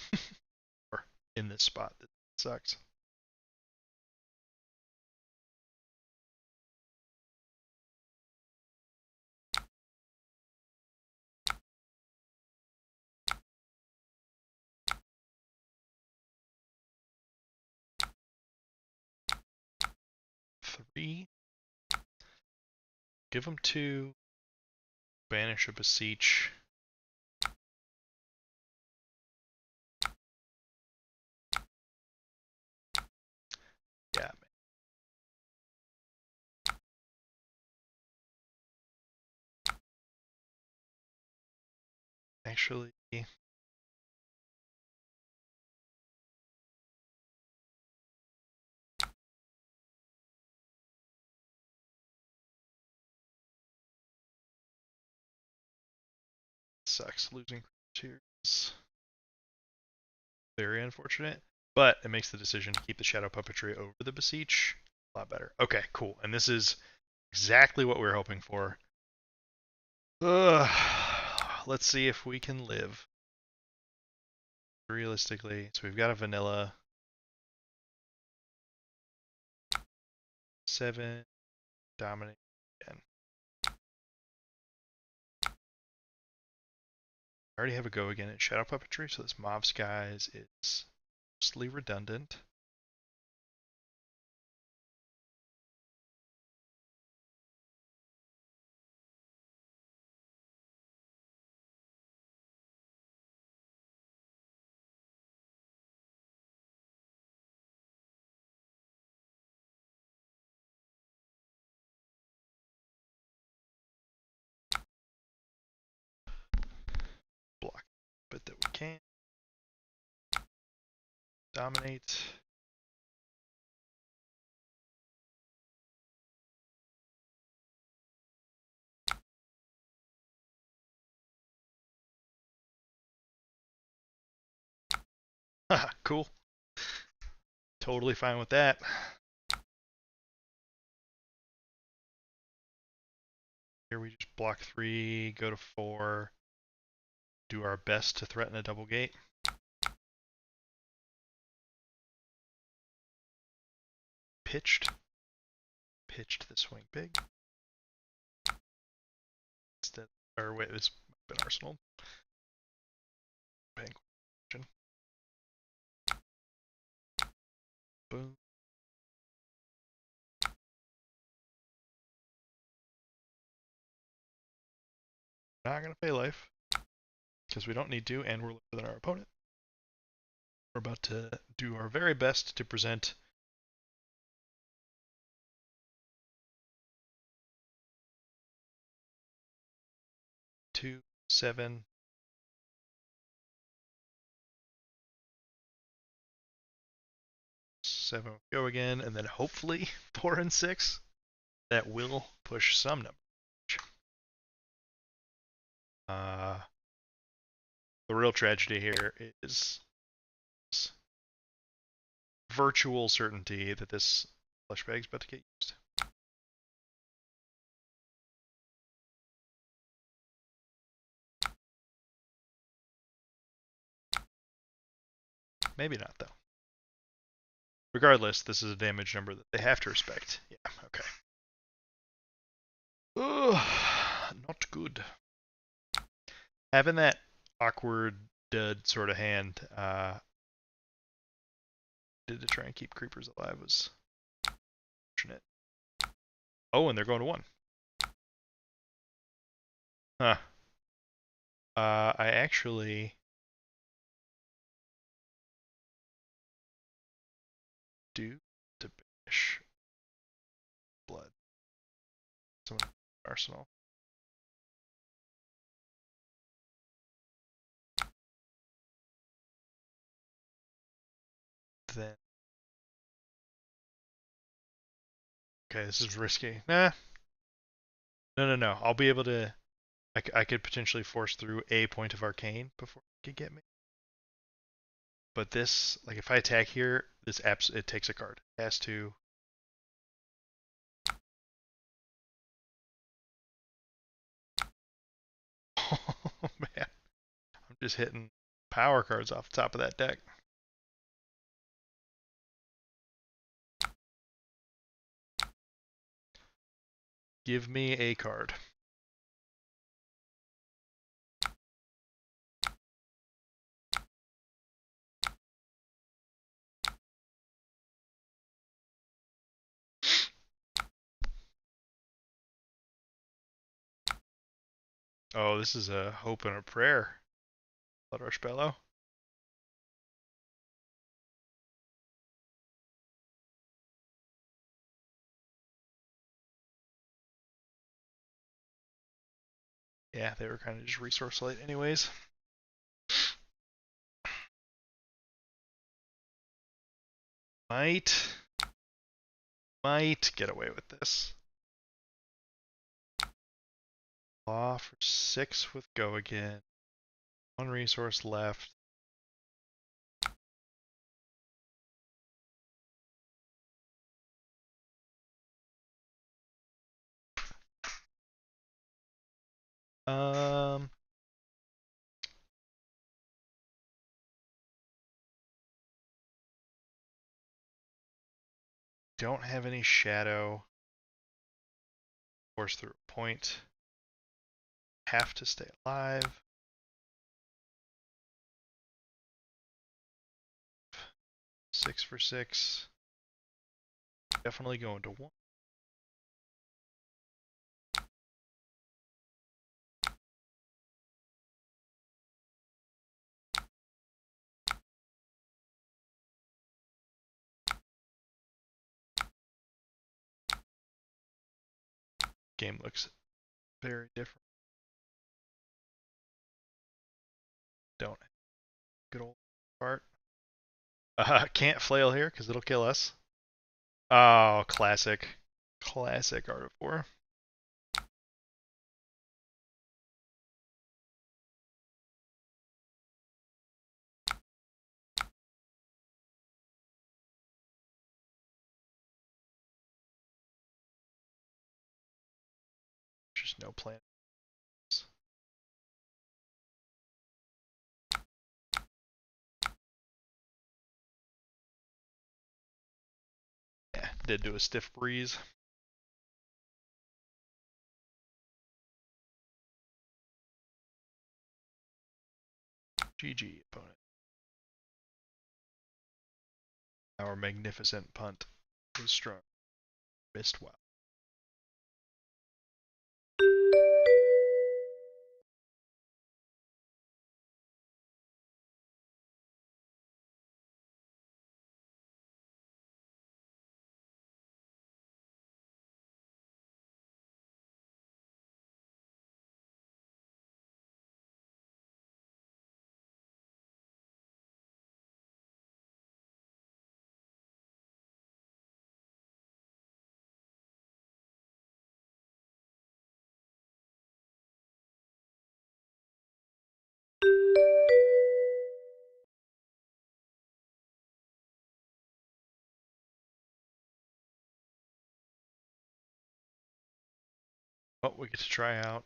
Or in this spot, it sucks. Three. Give them two. Banish a Beseech. Yeah, man. Actually, sucks losing creatures. Very unfortunate, but it makes the decision to keep the Shadow Puppetry over the Beseech a lot better. Okay, cool. And this is exactly what we were hoping for. Let's see if we can live. Realistically, so we've got a vanilla 7 dominate again. I already have a go again at Shadow Puppetry, so this Mob Skies is mostly redundant. can. Dominate. Cool. Totally fine with that. Here we just block 3, go to 4, do our best to threaten a double gate. Pitched the swing big. Instead, or wait, this might have been Arsenal. Boom. Not gonna pay life because we don't need to, and we're lower than our opponent. We're about to do our very best to present two, 7, go again, and then hopefully 4 and 6. That will push some number. The real tragedy here is virtual certainty that this flesh bag's about to get used. Maybe not, though. Regardless, this is a damage number that they have to respect. Yeah, okay. Ugh, not good. Having that awkward dud sort of hand did to try and keep creepers alive was fortunate. Oh, and they're going to 1. Huh. I actually do to banish blood. Someone arsenal. Then okay, this is risky. Nah. No. I'll be able to. I could potentially force through a point of arcane before it could get me. But this, like, if I attack here, it takes a card. It has to. Oh man, I'm just hitting power cards off the top of that deck. Give me a card. Oh, this is a hope and a prayer. Blood Rush Bellow. Yeah, they were kind of just resource light anyways. Might get away with this. Law for 6 with go again. 1 resource left. Don't have any shadow. Force through a point. Have to stay alive. 6 for 6. Definitely going to 1. Game looks very different. Don't Good old part. Can't flail here because it'll kill us. Oh, classic. Classic Art of War. Just no plan. Yeah, did do a stiff breeze. GG, opponent. Our magnificent punt was strong. Mistveil. Oh, we get to try out.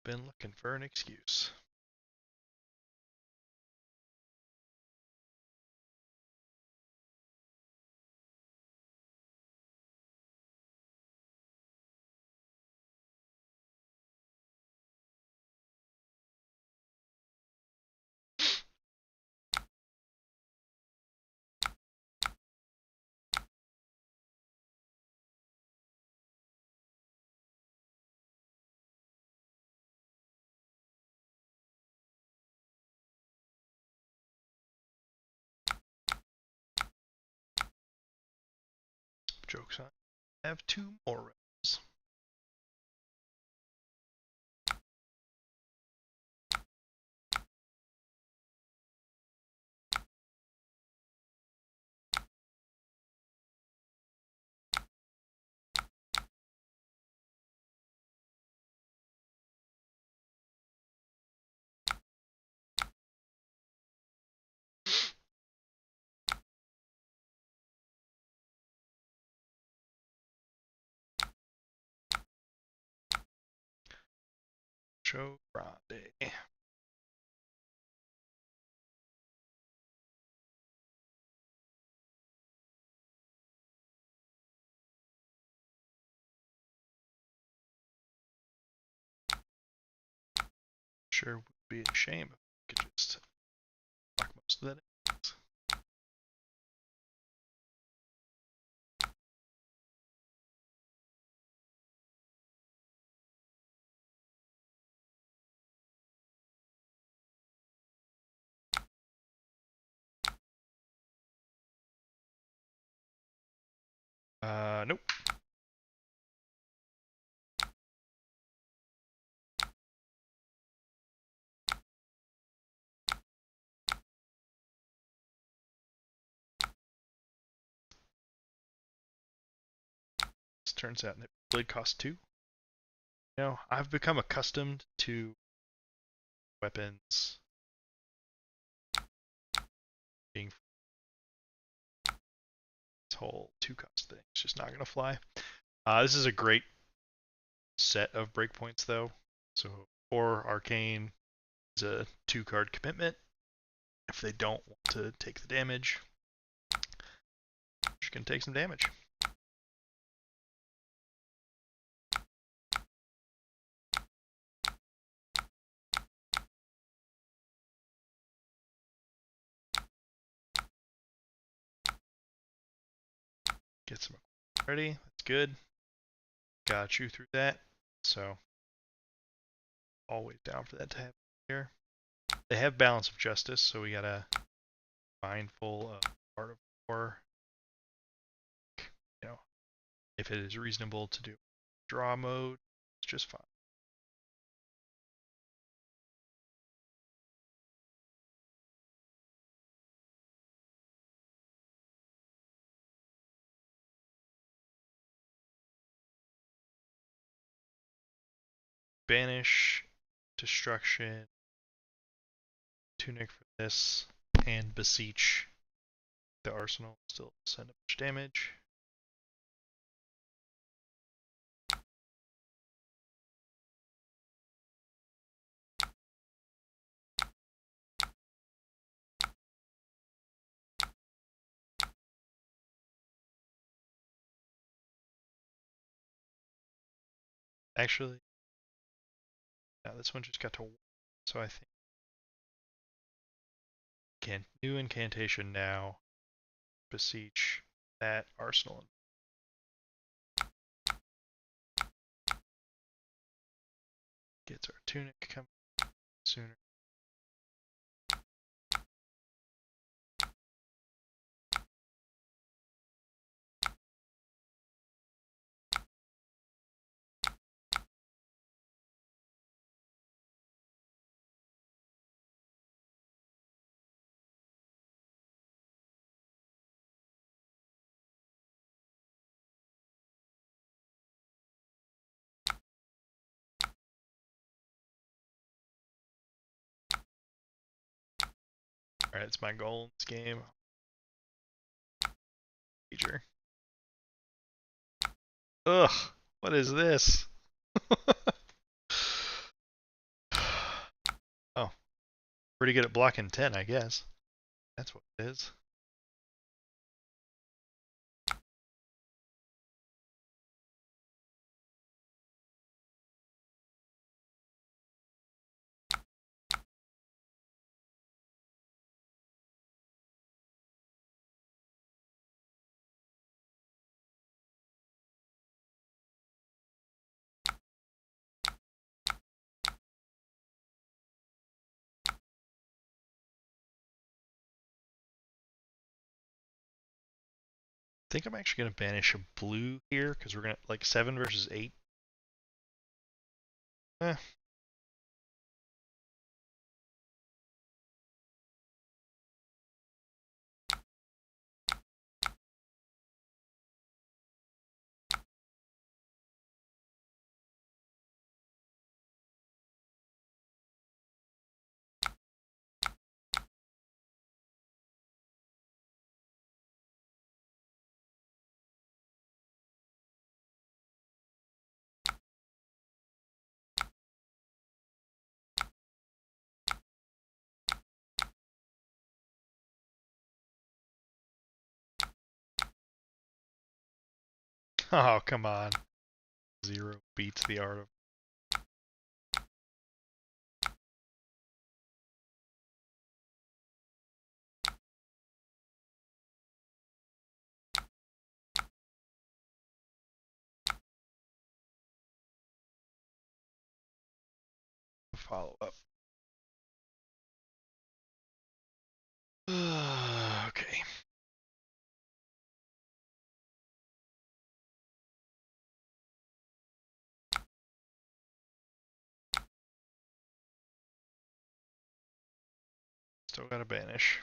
Been looking for an excuse. Joke's on. I have 2 more rounds. Show Grande. Sure would be a shame if we could just knock most of that in. Nope. This turns out that blade costs 2. You know, I've become accustomed to weapons being this whole 2 cost thing. It's just not gonna fly. This is a great set of breakpoints though. So 4 arcane is a 2-card commitment. If they don't want to take the damage, you can take some damage. Get some ready. That's good. Got you through that. So always down for that to happen here. They have balance of justice, so we gotta be mindful of Art of War. You know, if it is reasonable to do draw mode, it's just fine. banish, destruction, tunic for this, and beseech the arsenal. Still send a bunch of damage. Actually, yeah, this one just got to 1, so I think new incantation now. Beseech that arsenal. Gets our tunic coming sooner. Alright, it's my goal in this game. Major. Ugh, what is this? Oh, pretty good at blocking 10, I guess. That's what it is. I think I'm actually going to banish a blue here, because we're going to, like, 7 versus 8. Eh. Oh, come on. 0 beats the art of. Follow up. Okay. Still got to banish.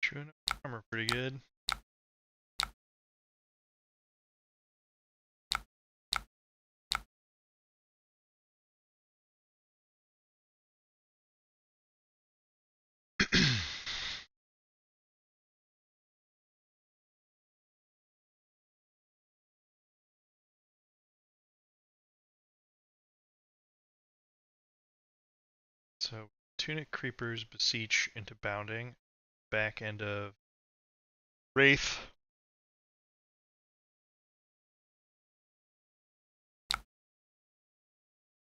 Shooting armor pretty good. So Tunic Creepers beseech into bounding. Back end of Wraith.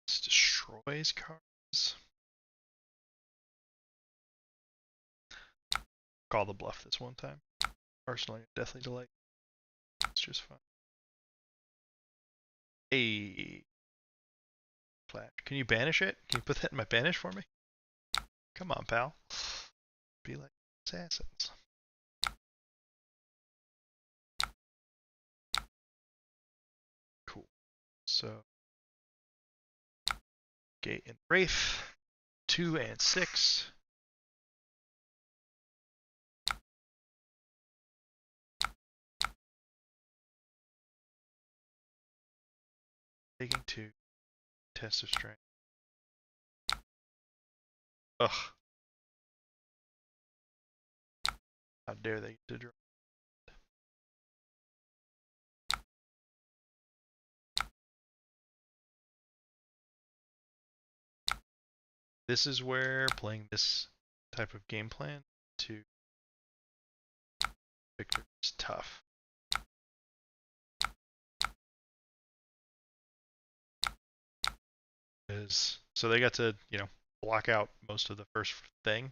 This destroys cards. Call the bluff this one time. Arsenal, Deathly Delight. It's just fun. Hey. Flash. Can you banish it? Can you put that in my banish for me? Come on, pal. Be like assassins. Cool. So, Gate and Wraith. 2 and 6. Taking 2. Test of strength. Ugh. How dare they get to draw. This is where playing this type of game plan to Victor is tough. So they got to, block out most of the first thing.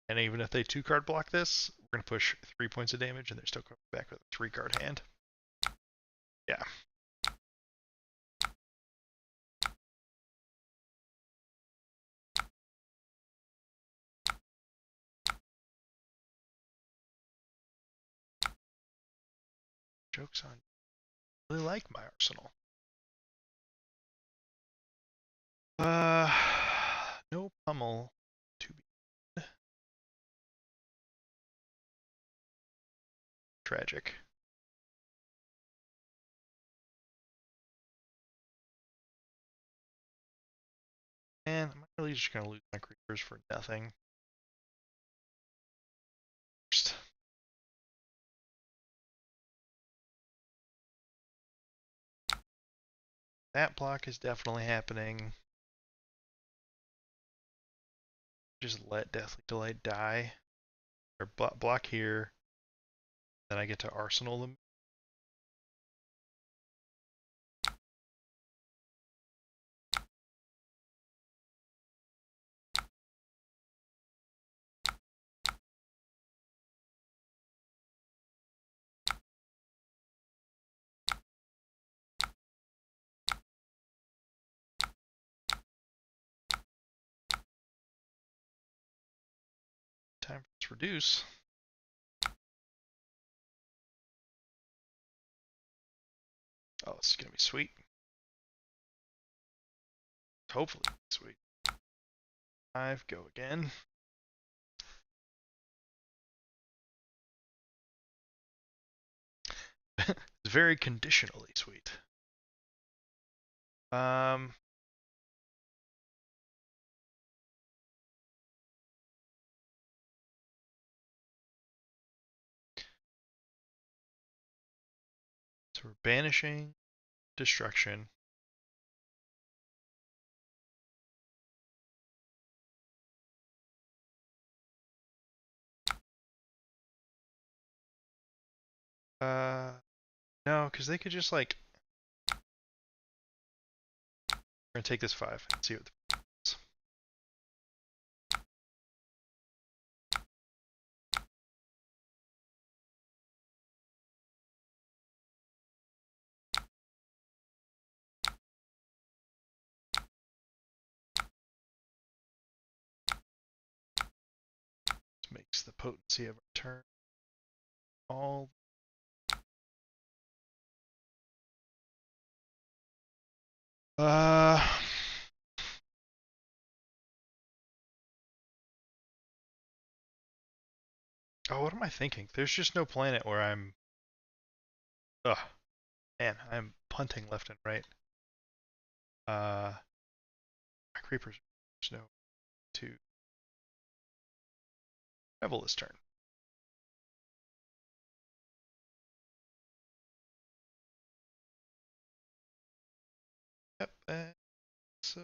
And even if they 2-card block this, we're going to push 3 points of damage and they're still coming back with a 3-card hand. Yeah. Joke's on you. I really like my arsenal. No pummel to be tragic. And I'm really just gonna lose my creepers for nothing. Just that block is definitely happening. Just let Deathly Delight die. Or block here. Then I get to arsenal them. Time for this reduce. Oh, this is gonna be sweet. Hopefully sweet. 5, go again. It's very conditionally sweet. So we're banishing destruction. No, because they could just like. We're gonna take this 5 and see what the is. This makes the potency of our turn all. Oh, what am I thinking? There's just no planet where I'm. Ugh. Man, I'm punting left and right. My creepers. There's no to level this turn. Yep, that's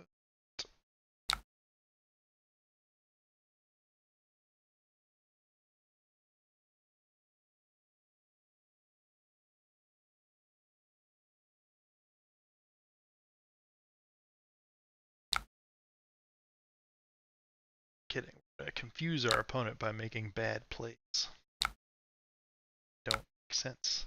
kidding. We're going to confuse our opponent by making bad plays. Don't make sense.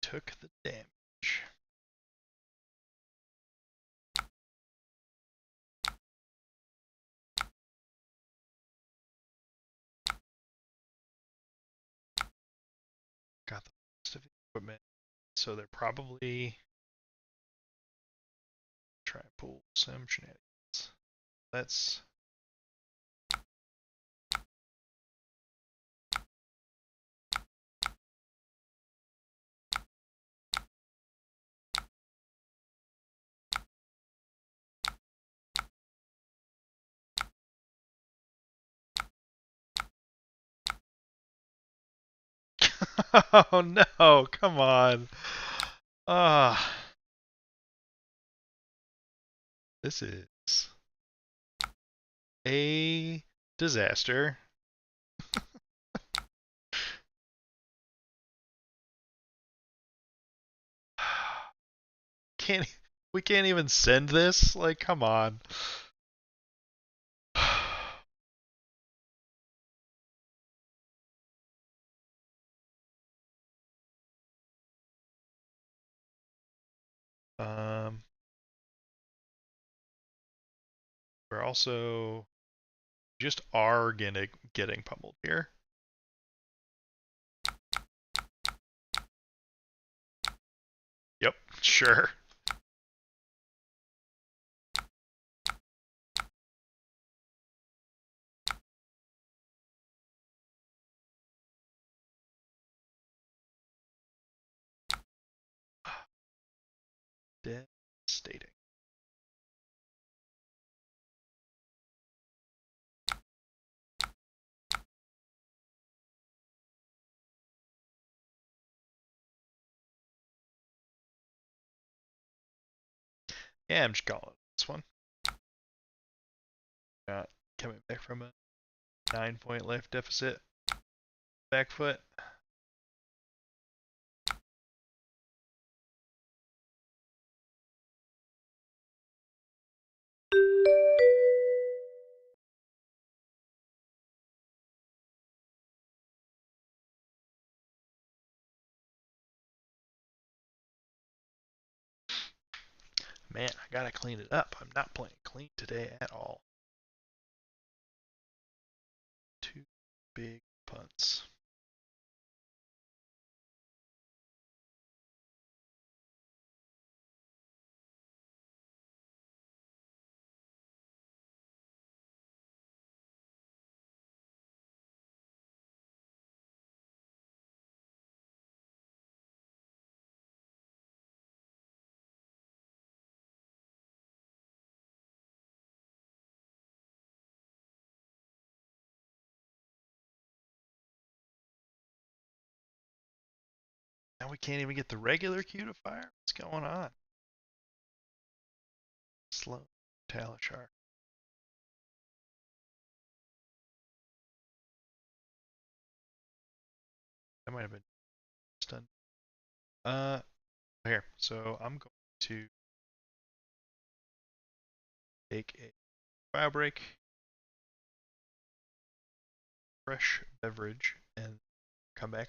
Took the damage. Got the rest of the equipment, so they're probably try and pull some shenanigans. Let's oh no, come on. Ah. This is a disaster. Can't we can't even send this? Like, come on. Um, we're also just are getting pummeled here. Yep, sure. Devastating. Yeah, I'm just calling this one. Not coming back from a 9-point life deficit. Back foot. Man, I gotta clean it up. I'm not playing clean today at all. 2 big punts. Now we can't even get the regular cue to fire? What's going on? Slow Talishar. That might have been done. Here. So I'm going to take a bio break, fresh beverage, and come back.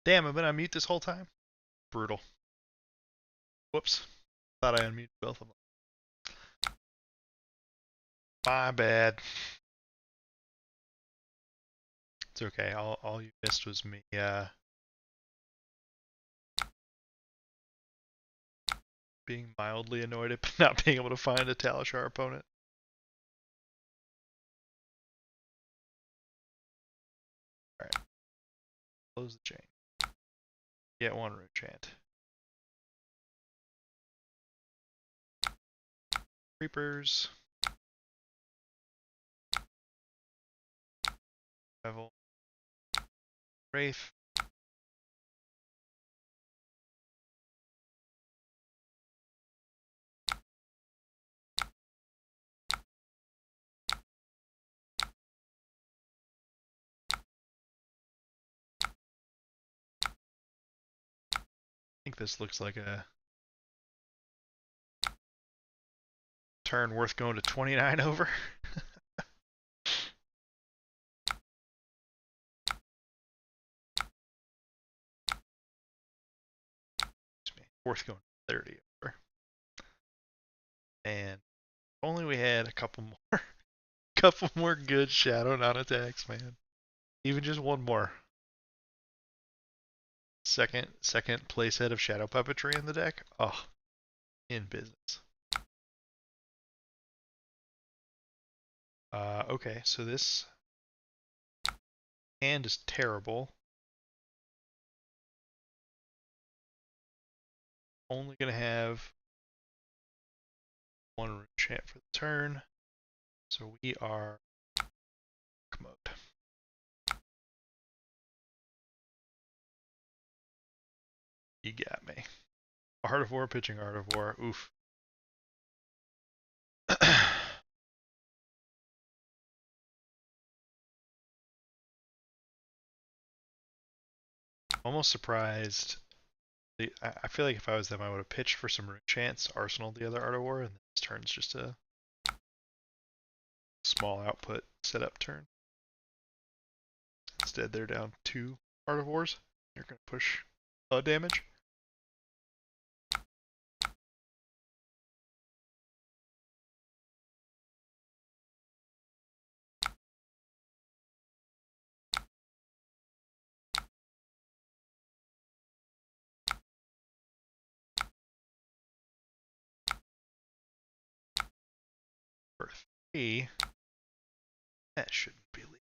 Damn, I've been on mute this whole time? Brutal. Whoops. Thought I unmuted both of them. My bad. It's okay. All you missed was me being mildly annoyed at not being able to find a Talishar opponent. Alright. Close the chain. Get one rune chant. Creepers. Revel. Wraith. I think this looks like a turn worth going to 29 over. Worth going 30 over. And if only we had a couple more good Shadow non-attacks, man. Even just one more. Second playset of Shadow Puppetry in the deck. Oh, in business. Okay, so this hand is terrible. Only gonna have one rune chant for the turn. So we are mode. You got me. Art of War, pitching Art of War. Oof. Almost surprised. I feel like if I was them, I would have pitched for some rune chants, Arsenal the other Art of War, and this turn's just a small output setup turn. Instead, they're down 2 Art of Wars. They're going to push damage. For 3, that shouldn't be legal.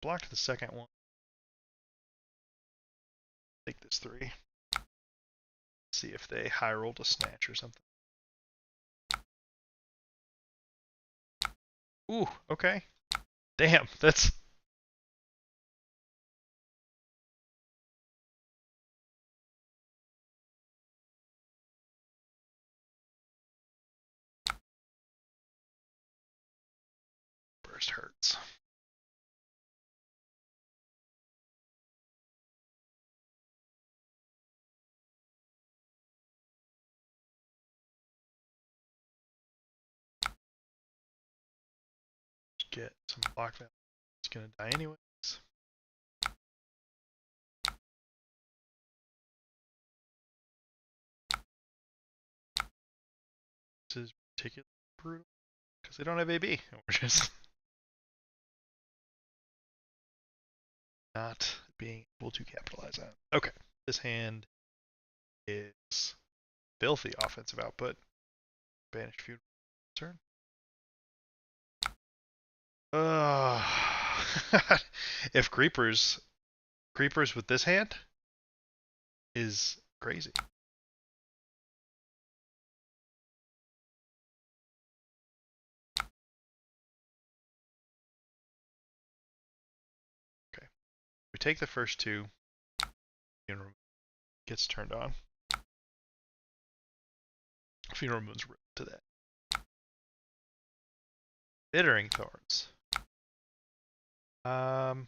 Blocked the second one. Take this 3. See if they high rolled a snatch or something. Ooh, okay. Damn, that's... Burst hurts. Get some block value. It's gonna die anyways. This is particularly brutal because they don't have AB. We're just not being able to capitalize on it. Okay, this hand is filthy offensive output. Banish feud turn. If creepers with this hand is crazy. Okay, we take the first 2. Gets turned on. Funeral Moon's ripped to that. Bittering Thorns. Let's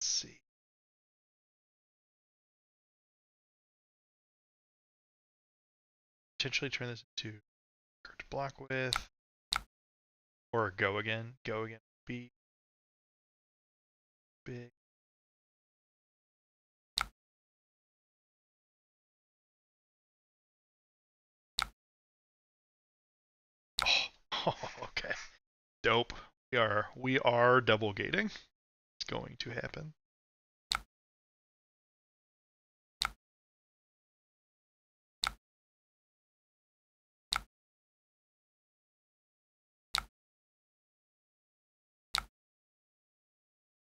see. potentially turn this into card to block with, or go again. Go again. Be big. Oh, okay. Dope. We are double gating. It's going to happen.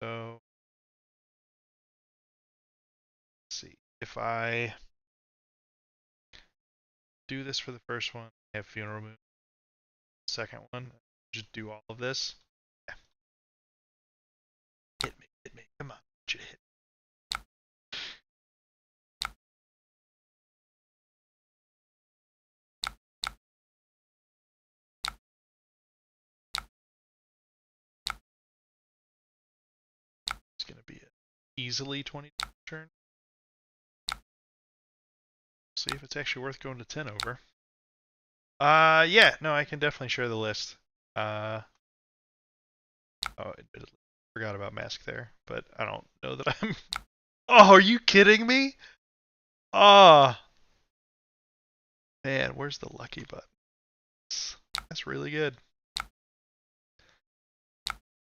So let's see. If I do this for the first one, I have funeral moon. Second one, just do all of this. Yeah. Hit me. Come on, you hit. It's gonna be an easily 20 turn. See if it's actually worth going to 10 over. Yeah, no, I can definitely share the list. Oh, admittedly, forgot about Mask there, but I don't know that I'm. Oh, are you kidding me? Oh, man, where's the lucky button? That's really good.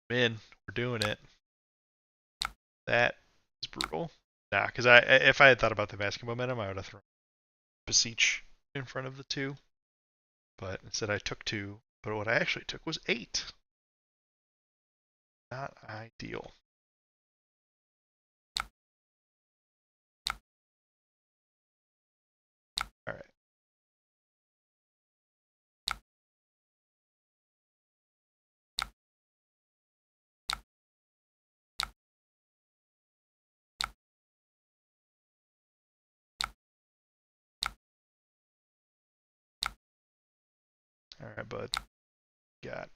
Man, we're doing it. That is brutal. Nah, because if I had thought about the masking momentum, I would have thrown Beseech in front of the 2. But instead I took 2. But what I actually took was 8. Not ideal. Alright. Alright, bud. Got.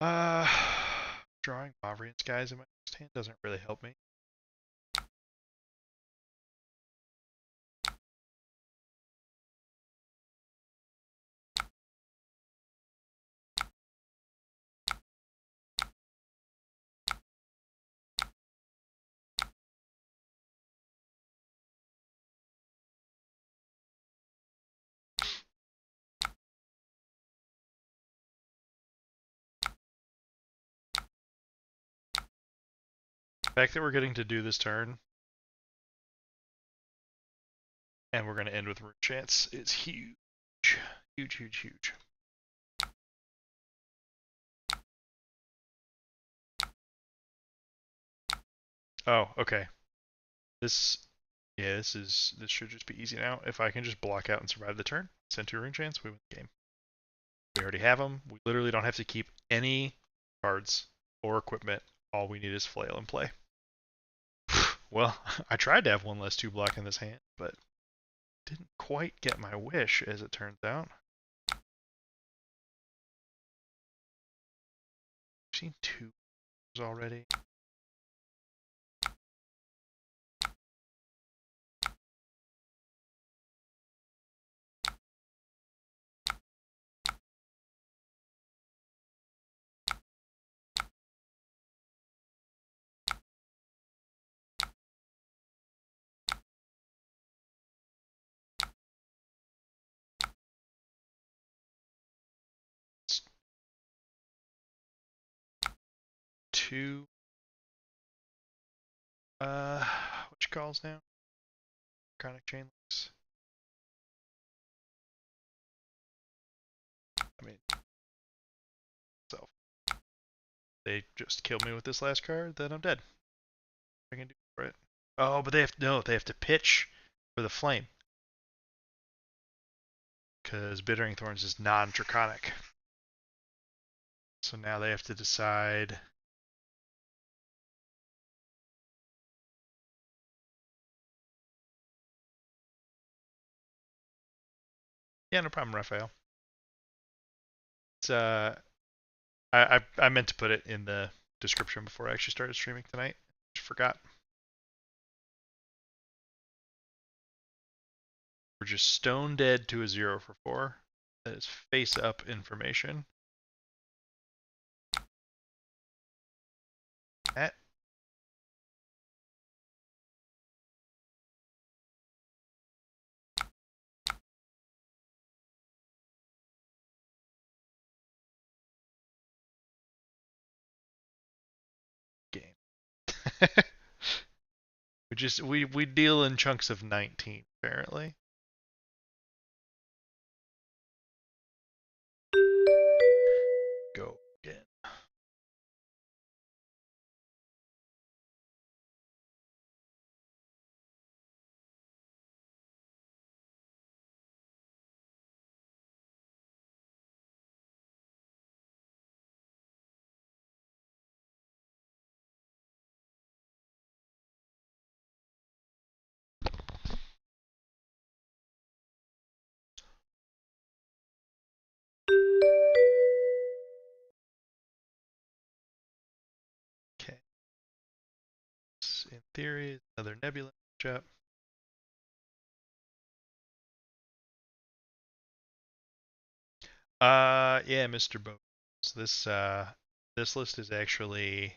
Uh, Drawing Mavrian Skies in my next hand doesn't really help me. The fact that we're getting to do this turn, and we're going to end with Root Chance, is huge. Huge, huge, huge. Oh, okay. This should just be easy now. If I can just block out and survive the turn, send 2 Rune Chance, we win the game. We already have them. We literally don't have to keep any cards or equipment. All we need is Flail and play. Well, I tried to have 1 less 2 block in this hand, but didn't quite get my wish, as it turns out. I've seen 2 already. Two. Which calls now? Chronic Chain Links. I mean, so they just killed me with this last card, then I'm dead. What I can do for it? Oh, but they have to pitch for the flame. Because Bittering Thorns is non-draconic. So now they have to decide. Yeah, no problem, Raphael. It's I meant to put it in the description before I actually started streaming tonight. Just forgot. We're just stone dead to a 0 for 4. That is face up information. That game. we deal in chunks of 19 apparently. Go again. Okay. In theory, another nebula matchup. Yeah, Mr. Bones. This list is actually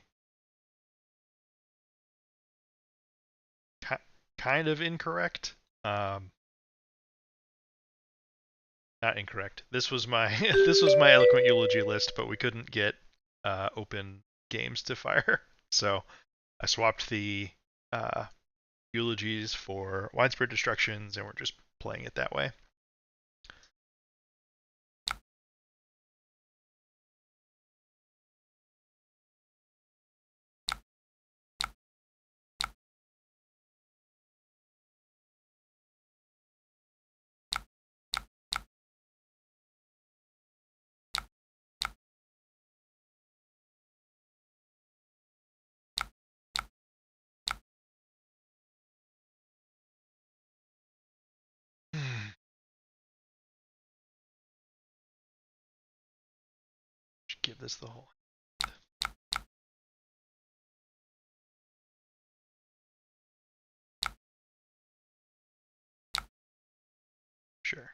kind of incorrect. Not incorrect. This was my this was my Eloquent Eulogy list, but we couldn't get open games to fire, so I swapped the eulogies for widespread destructions, and we're just playing it that way. Just give this the whole. Sure.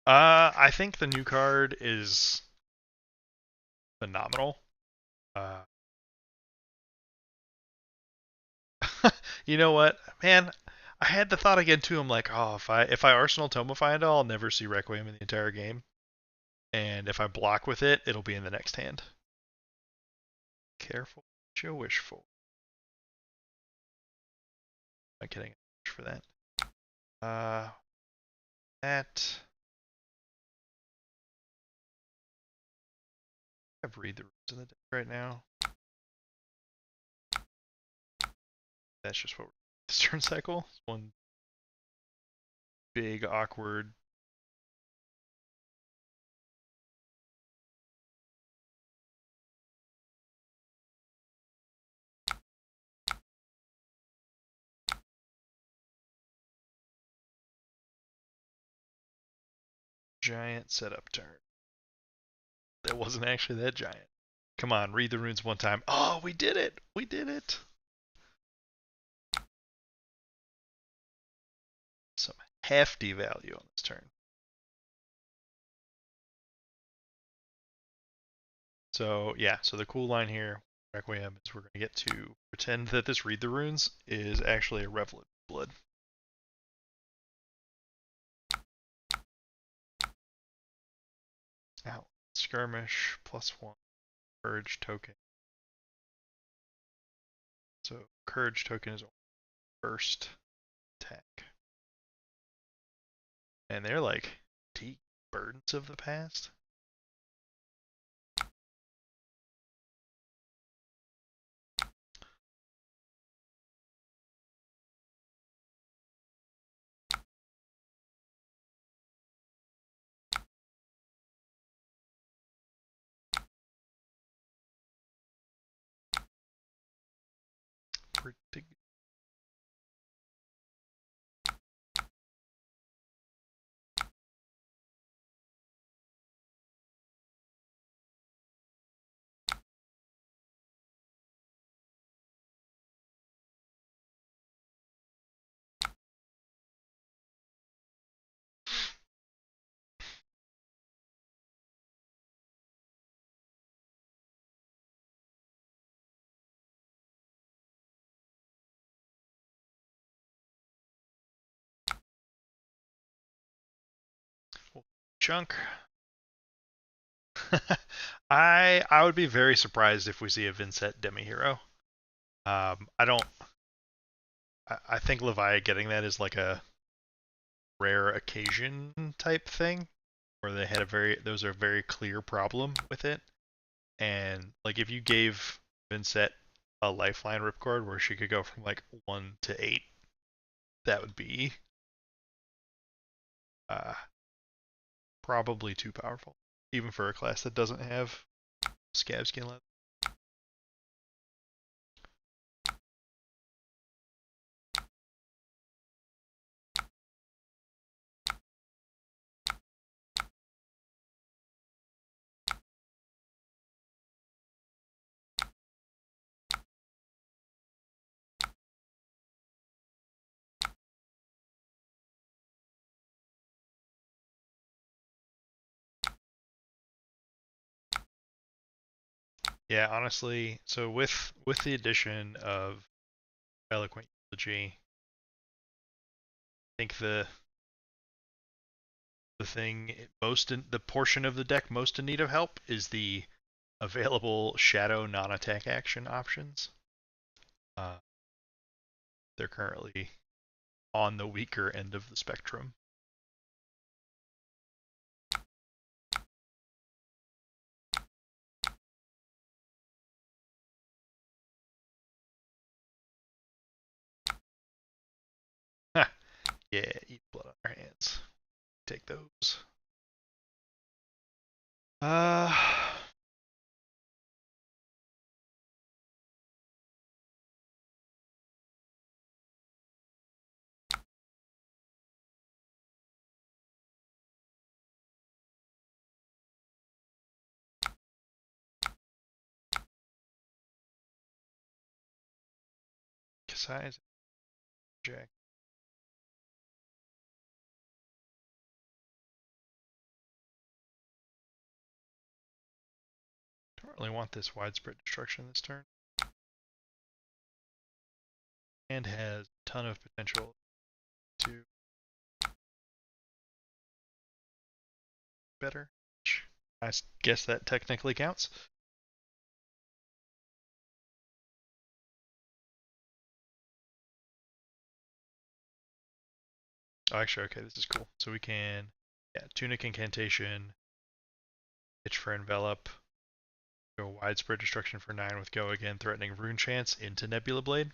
I think the new card is phenomenal. You know what, man? I had the thought again too. I'm like, oh, if I Arsenal Tomify it, I'll never see Requiem in the entire game, and if I block with it, it'll be in the next hand. Careful what you wish for. I'm kidding. For that. That. I have read the rules in the deck right now. That's just what we're this turn cycle. One big awkward. Giant setup turn. That wasn't actually that giant. Come on, read the runes one time. Oh, we did it! We did it! Some hefty value on this turn. So yeah, so the cool line here, Requiem, is we're gonna get to pretend that this read the runes is actually a Revelant blood. Out. Skirmish +1 courage token. So courage token is first attack. And they're like deep burdens of the past. pretty. Chunk. I would be very surprised if we see a Vynnset demi hero. I don't. I think Levi getting that is like a rare occasion type thing, where they had there was a very clear problem with it, and like if you gave Vynnset a lifeline ripcord where she could go from like 1 to 8, that would be uh, probably too powerful, even for a class that doesn't have scab skin leather. Yeah, honestly, so with the addition of Eloquent Eulogy, I think the thing the portion of the deck most in need of help is the available shadow non-attack action options. Uh, they're currently on the weaker end of the spectrum. Yeah, eat blood on our hands. Take those. Uh, Kasai's Jack. Don't really want this widespread destruction this turn. And has a ton of potential to better. I guess that technically counts. Oh, actually, okay, this is cool. So we can, yeah, Tunic Incantation, Itch for Envelop, go Widespread Destruction for 9 with Go again, threatening Rune Chance into Nebula Blade.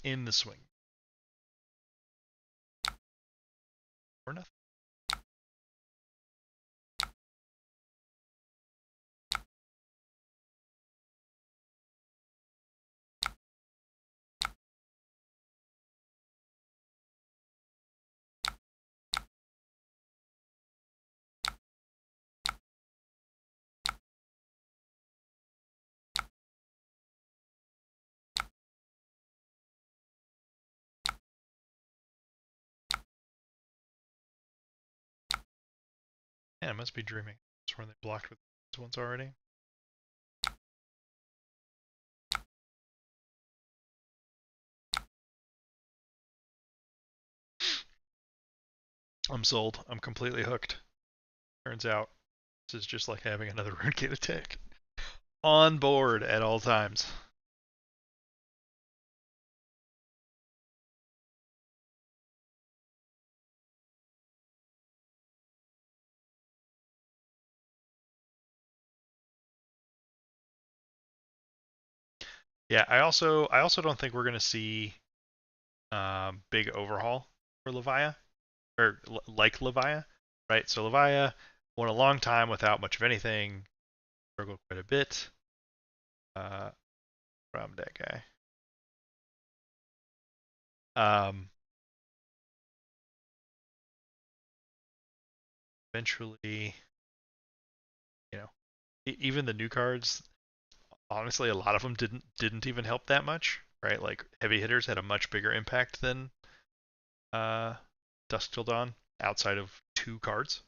In the swing. Or nothing. Yeah, I must be dreaming. That's where they blocked with these ones already. I'm sold. I'm completely hooked. Turns out this is just like having another Runegate attack. On board at all times. Yeah, I also don't think we're gonna see big overhaul for Levia or like Levia, right? So Levia went a long time without much of anything, struggled quite a bit uh, from that guy. Um, Eventually, you know, even the new cards, honestly, a lot of them didn't even help that much, right? Like heavy hitters had a much bigger impact than uh, Dusk Till Dawn outside of two cards.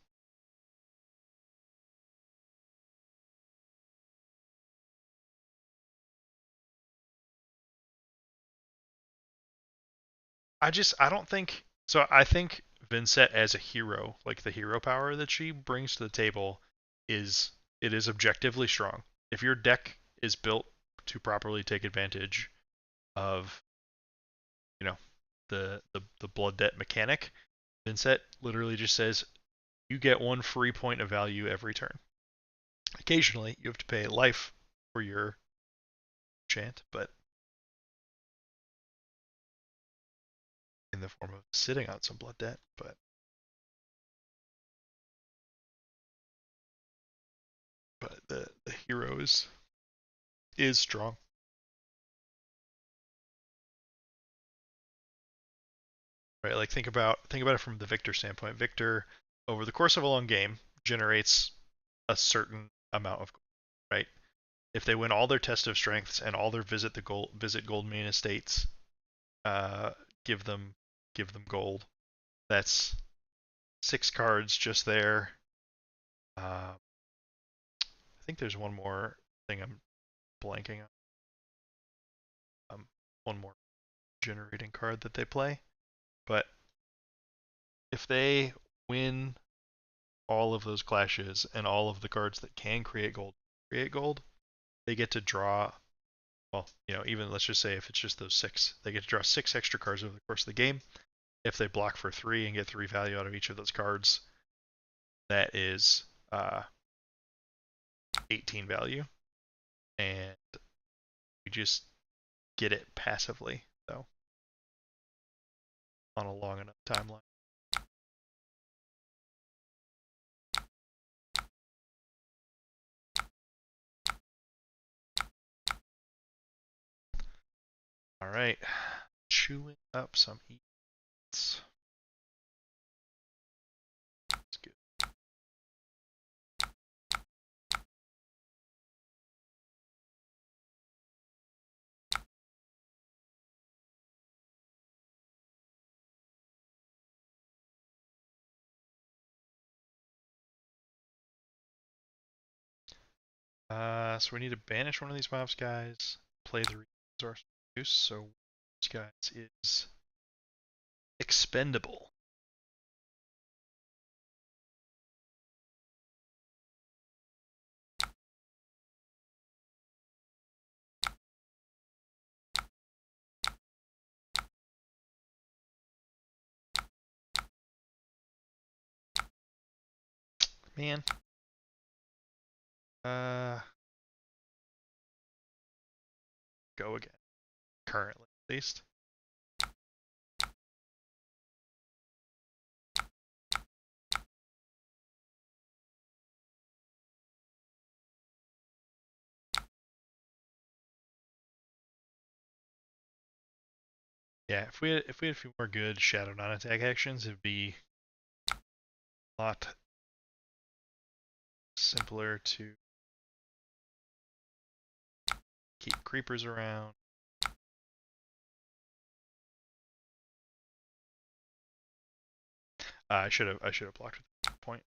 I don't think so. I think Vynnset as a hero, like the hero power that she brings to the table, is it is objectively strong. If your deck is built to properly take advantage of, you know, the blood debt mechanic, Vynnset literally just says you get one free point of value every turn. Occasionally, you have to pay life for your chant, but in the form of sitting on some blood debt. But the hero is strong. Right? Like think about it from the Victor standpoint. Victor, over the course of a long game, generates a certain amount of gold, right? If they win all their test of strengths and all their visit gold main estates, uh, give them give them gold. That's 6 cards just there. I think there's one more thing I'm blanking on. One more generating card that they play, but if they win all of those clashes and all of the cards that can create gold, they get to draw. Well, even let's just say if it's just those 6, they get to draw 6 extra cards over the course of the game. If they block for 3 and get 3 value out of each of those cards, that is 18 value, and you just get it passively, though, on a long enough timeline. All right, chewing up some eats. That's good. So we need to banish one of these mobs, guys. Play the resource use. So this guys is expendable. Man. Go again. Currently, at least. Yeah, if we had a few more good Shadow non-attack actions, it'd be a lot simpler to keep creepers around. I should have blocked at that point.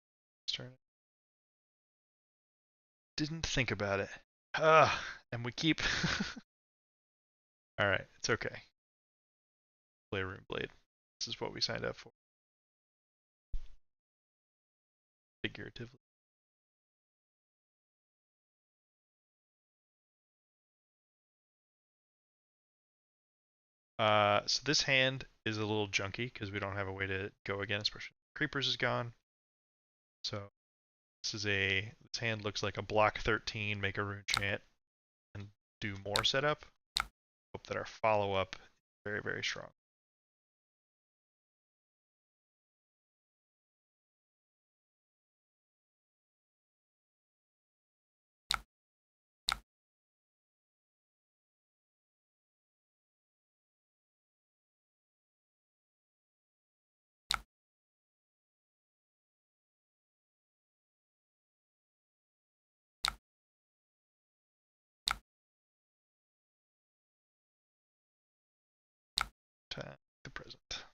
Turn. Didn't think about it. And we keep. All right, it's okay. Play Runeblade. This is what we signed up for. Figuratively. So this hand is a little junky because we don't have a way to go again, especially creepers is gone. So this hand looks like a block 13, make a rune chant, and do more setup. Hope that our follow-up is very, very strong. Attack the present.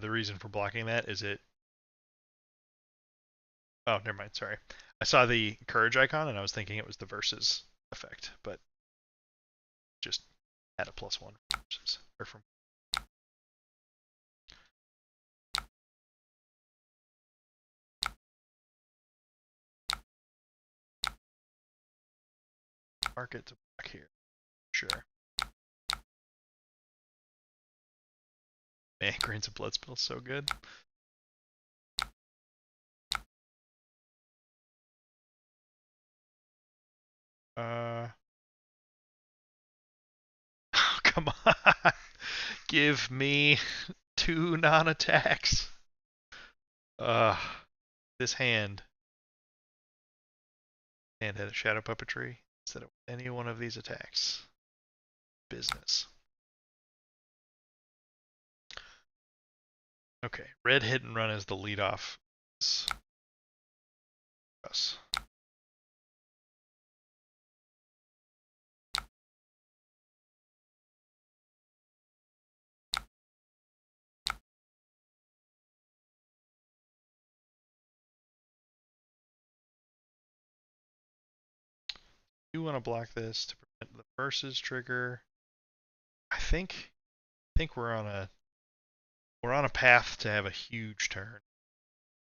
The reason for blocking that is it. Oh, never mind. Sorry. I saw the courage icon and I was thinking it was the versus effect, but just add a +1 versus or from. Mark it to block here. Sure. Man, Grains of Blood spell's so good. Oh, come on. Give me 2 non-attacks. This hand had a Shadow Puppetry instead of any one of these attacks. Business. Okay, red hit and run as the lead off. Us. You want to block this to prevent the versus trigger. I think we're on a path to have a huge turn.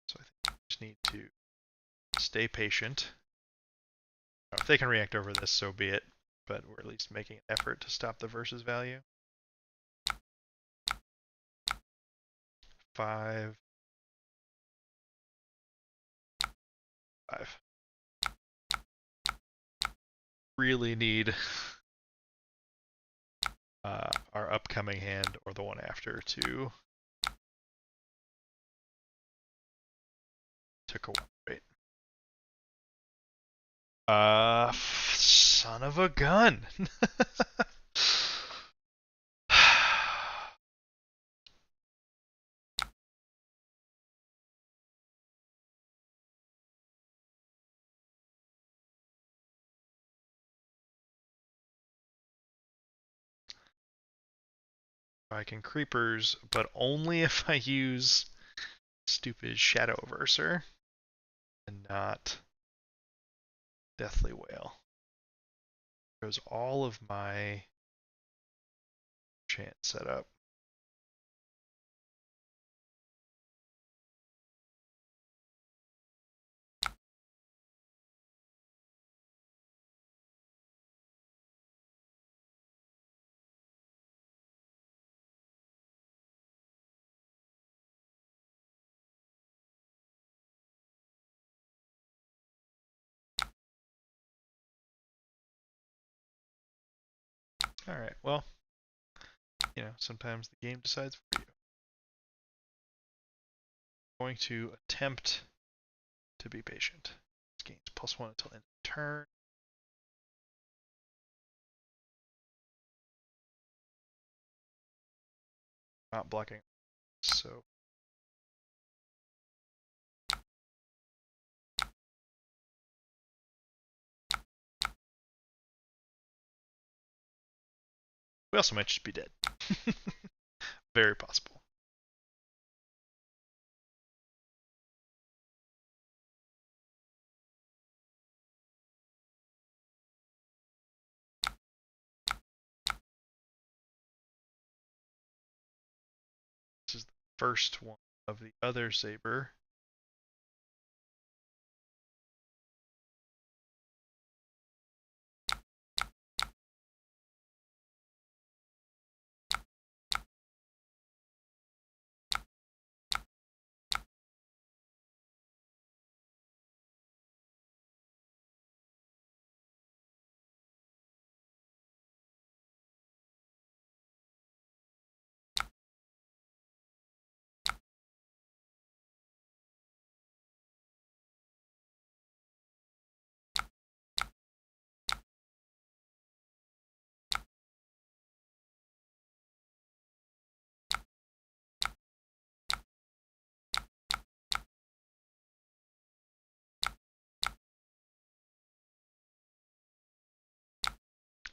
So I think we just need to stay patient. If they can react over this, so be it. But we're at least making an effort to stop the versus value. 5. 5. Really need our upcoming hand or the one after to cooperate. Son of a gun. I can creepers, but only if I use stupid Shadow Verser and not Deathly Wail. Throws all of my chant setup. Alright, well, sometimes the game decides for you. I'm going to attempt to be patient. This game's +1 until end of turn. Not blocking, so we also might just be dead. Very possible. This is the first one of the other saber.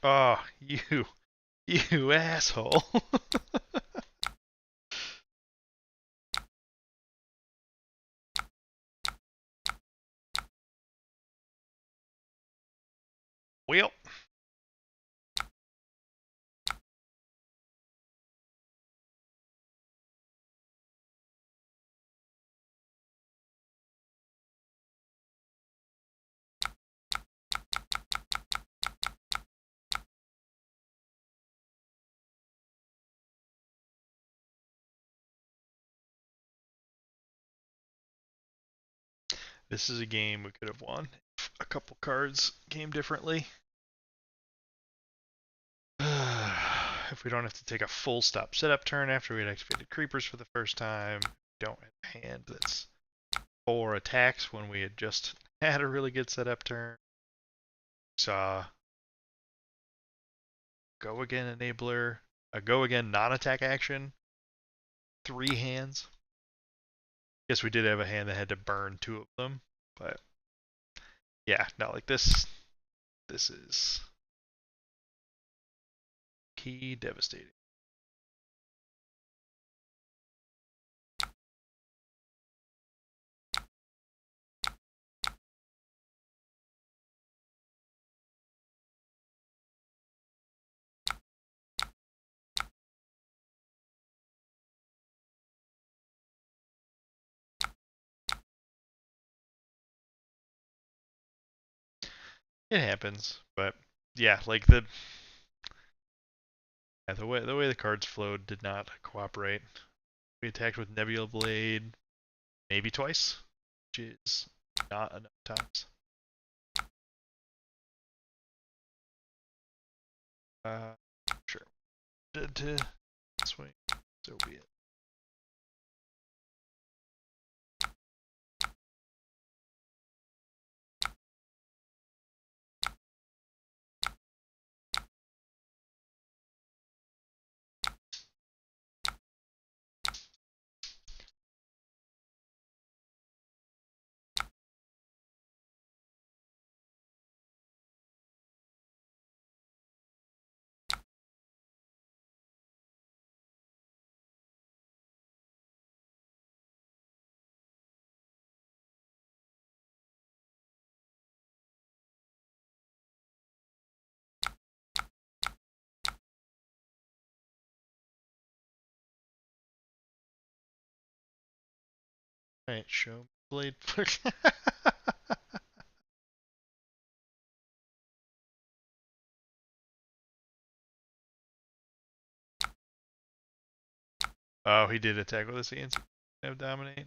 Oh, you asshole. Well, this is a game we could have won if a couple cards came differently. If we don't have to take a full stop setup turn after we had activated creepers for the first time, don't have a hand that's 4 attacks when we had just had a really good setup turn. Saw go again enabler, a go again non-attack action, 3 hands. Guess we did have a hand that had to burn 2 of them, but yeah, not like this. This is key devastating. It happens, but yeah, like the way the cards flowed did not cooperate. We attacked with Nebula Blade maybe twice, which is not enough times. Sure. Dead to swing. So be it. Alright, show Blade. Oh, he did attack with his hands. Have dominate.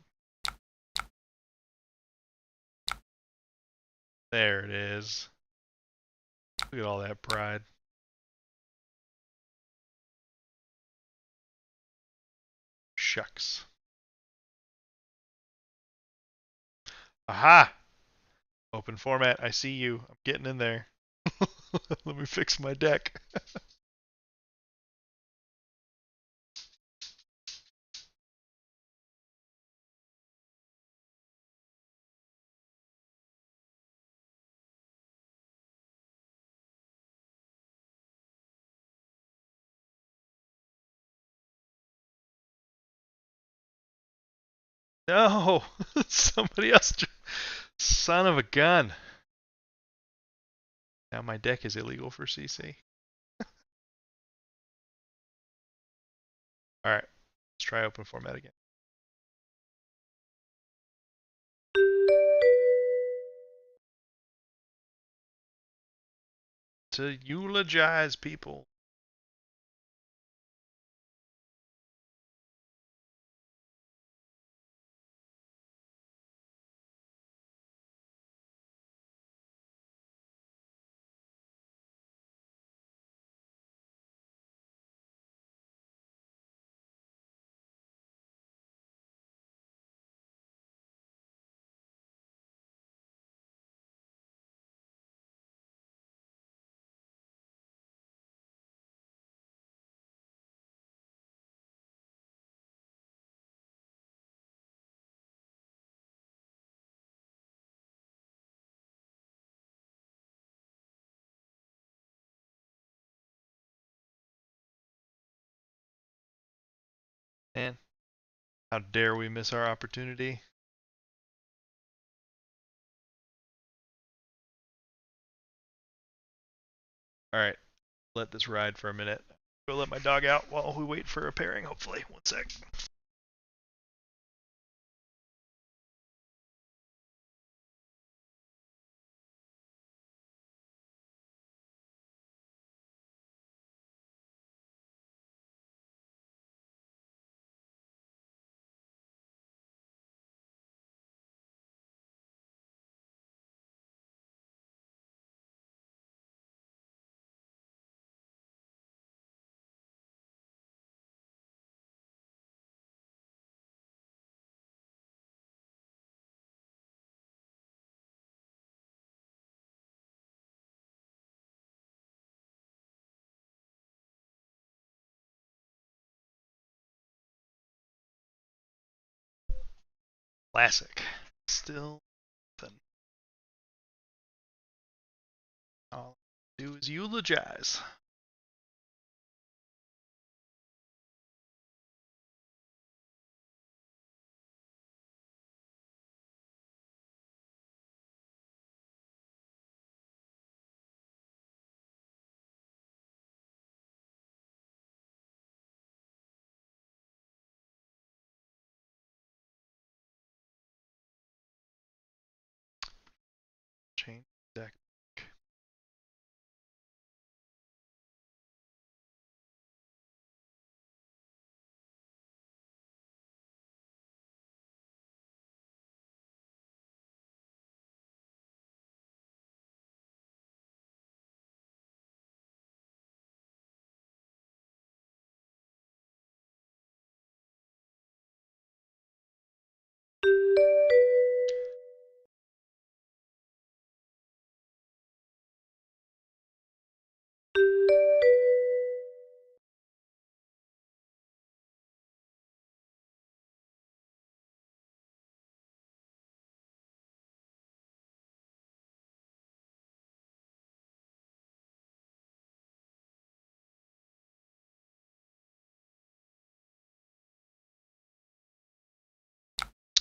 There it is. Look at all that pride. Shucks. Aha! Open format. I see you. I'm getting in there. Let me fix my deck. No! Somebody else. Son of a gun. Now my deck is illegal for CC. Alright. Let's try open format again. To eulogize people. And how dare we miss our opportunity? Alright, let this ride for a minute. Go let my dog out while we wait for a pairing, hopefully. One sec. Classic. Still nothing. All I do is eulogize. Change deck.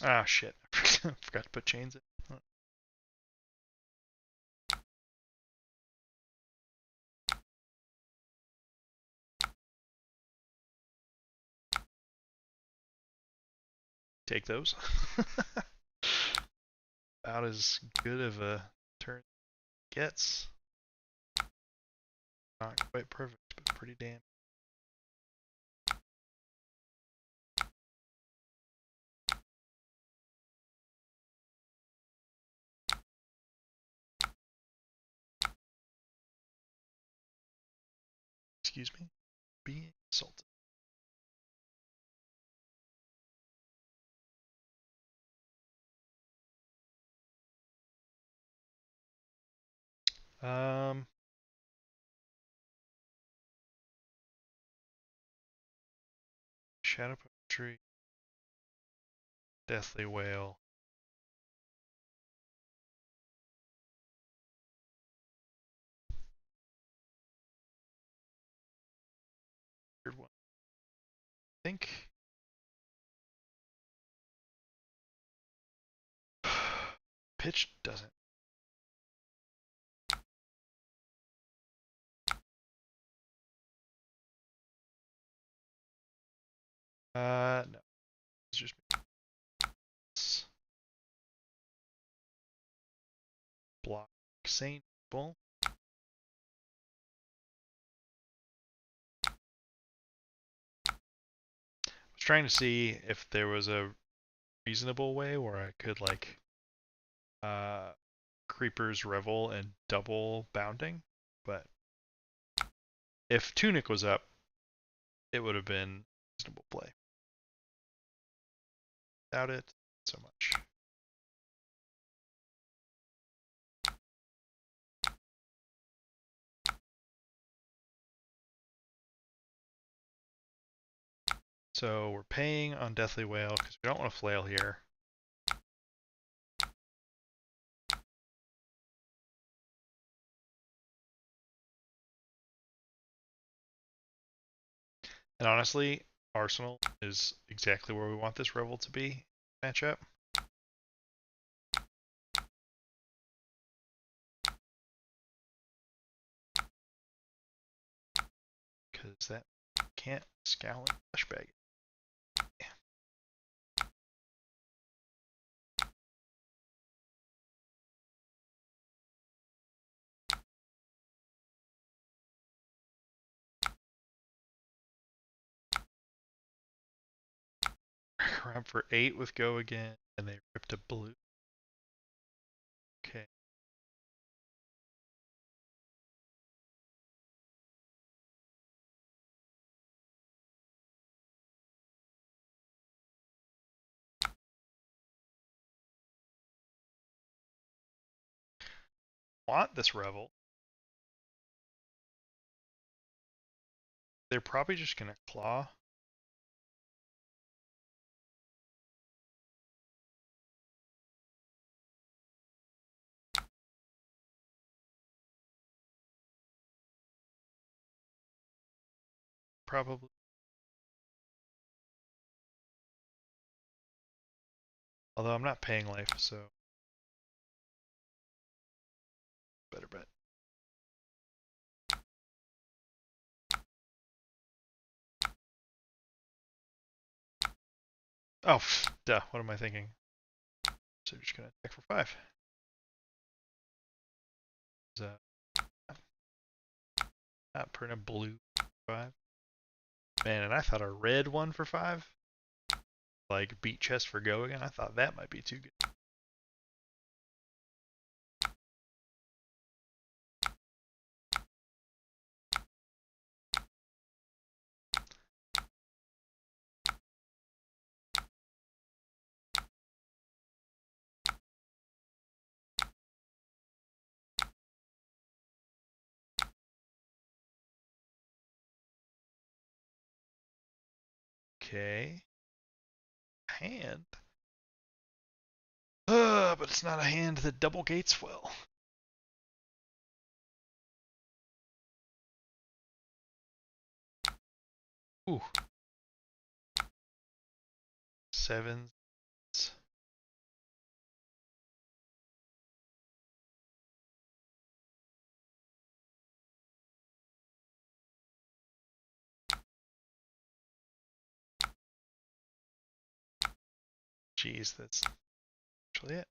Ah, shit. I forgot to put chains in. Take those. About as good of a turn gets. Not quite perfect, but pretty damn. Excuse me? Being insulted. Um, Shadow Poetry, Deathly Wail. Weird one. I think. Pitch doesn't. No. It's just block Saint Bull. I was trying to see if there was a reasonable way where I could like Creeper's Revel and double bounding, but if Tunic was up, it would have been a reasonable play. Without it, so much. So we're paying on Deathly Wail because we don't want to flail here. And honestly, arsenal is exactly where we want this Revel to be matchup. Because that can't Scowling Fleshbag. Around for 8 with go again, and they ripped a blue. Okay. Want this Revel. They're probably just gonna claw. Probably. Although I'm not paying life, so better bet. Oh, duh. What am I thinking? So I'm just gonna attack for 5. Not print a blue 5. Man, and I thought a red one for 5, like beat chest for go again. I thought that might be too good. Okay. Hand. But it's not a hand that double gates well. Ooh. 7s. Jeez, that's actually it.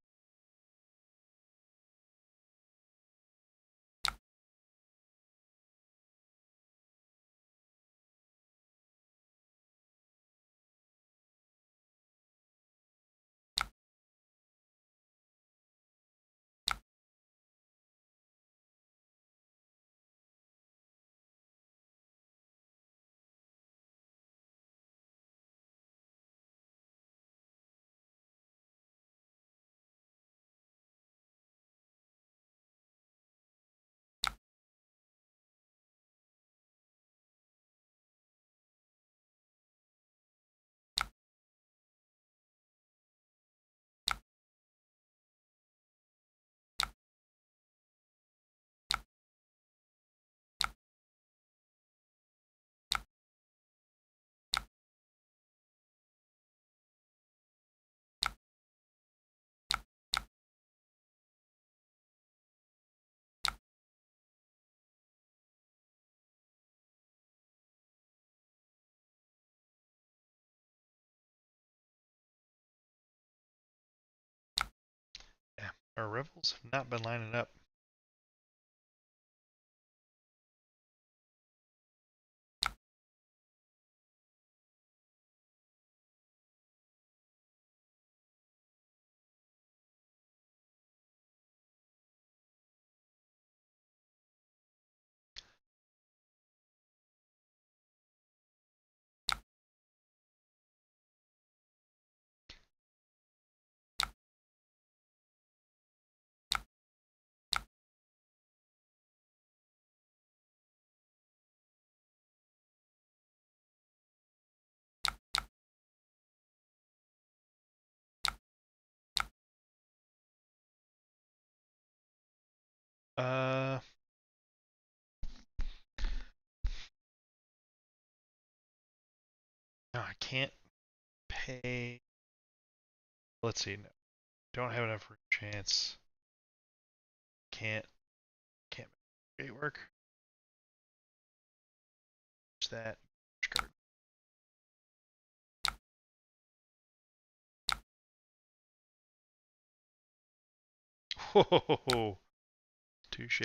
Yeah, our Revels have not been lining up. Uh, oh can't pay. Let's see. No, don't have enough chance. Can't make it work. What's that? Card. Whoa, touche.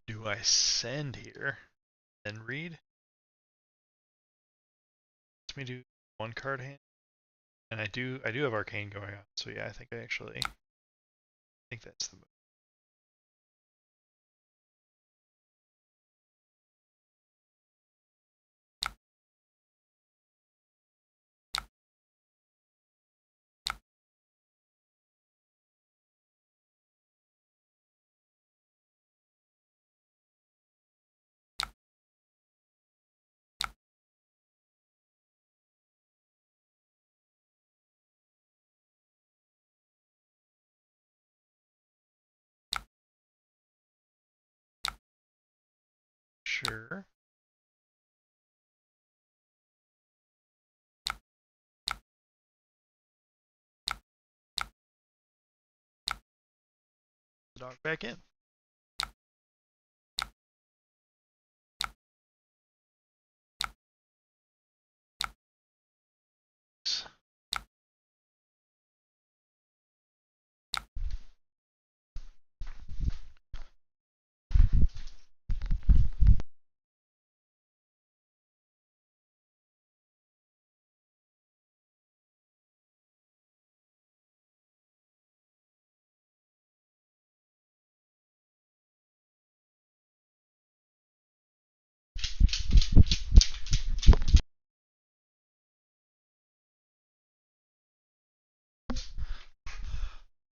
Do I send here? Then read? Let me do one card hand. And I do have arcane going on, so yeah, I think that's the move. Sure. The dog back in.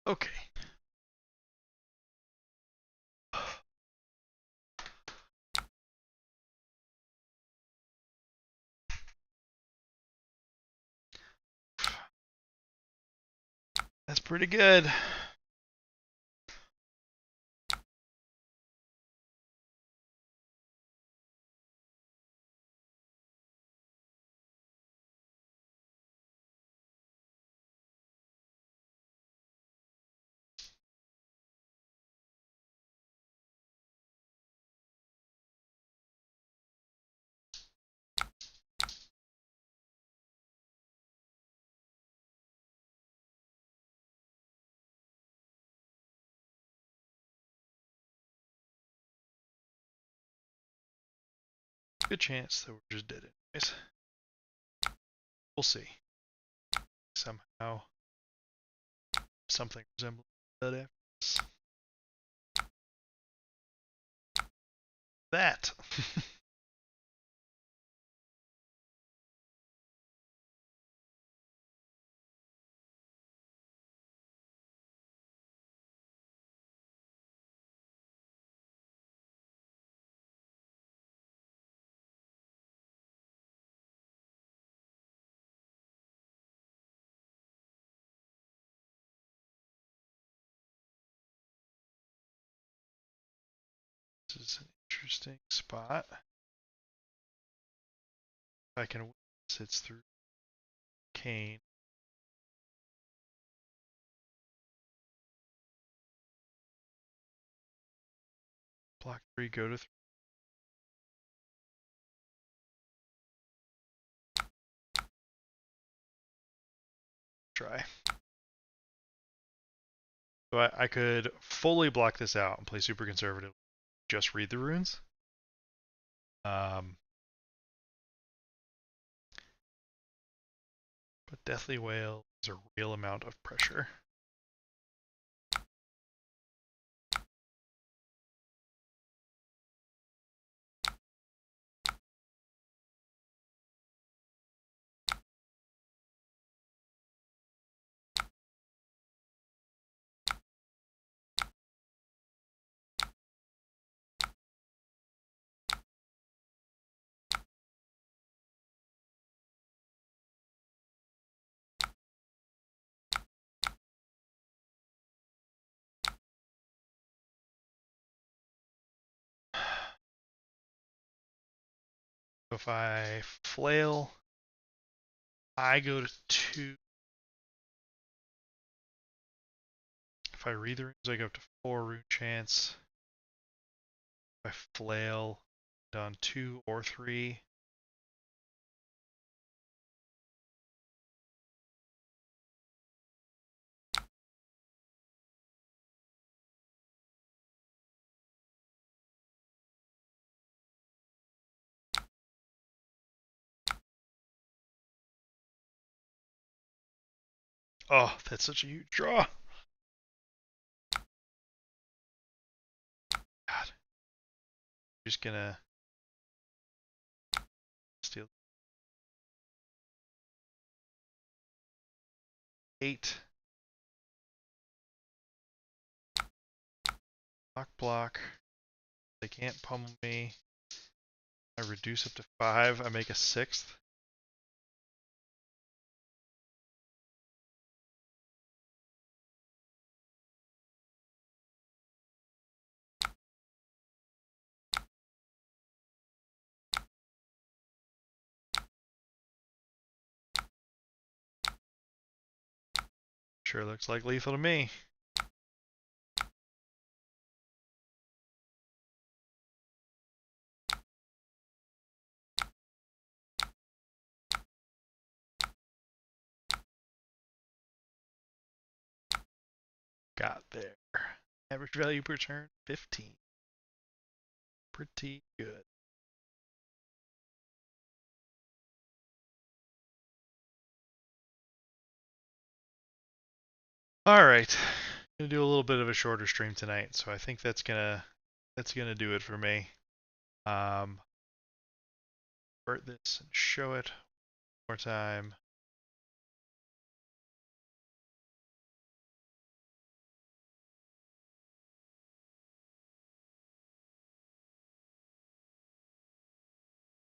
Okay. That's pretty good. Good chance that we're just dead anyways. We'll see. Somehow something resembling that after this. That. This is an interesting spot. If I can sits through Kane. Block 3, go to 3. try. So I could fully block this out and play super conservative, just read the runes. But Deathly Wail is a real amount of pressure. If I flail, I go to 2. If I read the runes, I go up to 4 rune chance. If I flail, on 2 or 3. Oh, that's such a huge draw. God. Just gonna steal 8. Block. They can't pummel me. I reduce up to 5. I make a 6th. Sure looks like lethal to me. Got there. Average value per turn, 15. Pretty good. Alright. Gonna do a little bit of a shorter stream tonight, so I think that's gonna do it for me. Convert this and show it one more time.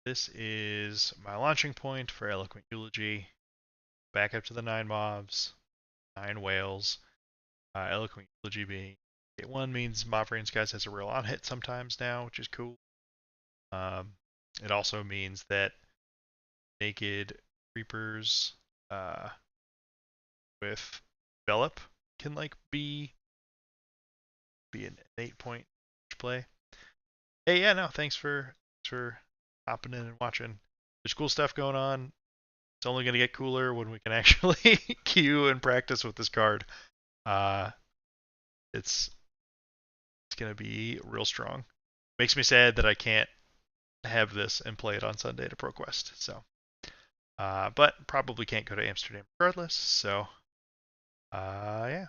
This is my launching point for Eloquent Eulogy. Back up to the 9 mobs, 9 whales. Eloquent Eulogy being hit 1 means Mob Skies has a real on hit sometimes now, which is cool. It also means that naked creepers with Envelop can like be an 8-point play. Hey, yeah, no, thanks for hopping in and watching. There's cool stuff going on. It's only going to get cooler when we can actually queue and practice with this card. It's going to be real strong. Makes me sad that I can't have this and play it on Sunday to ProQuest. So, but probably can't go to Amsterdam regardless. So, yeah.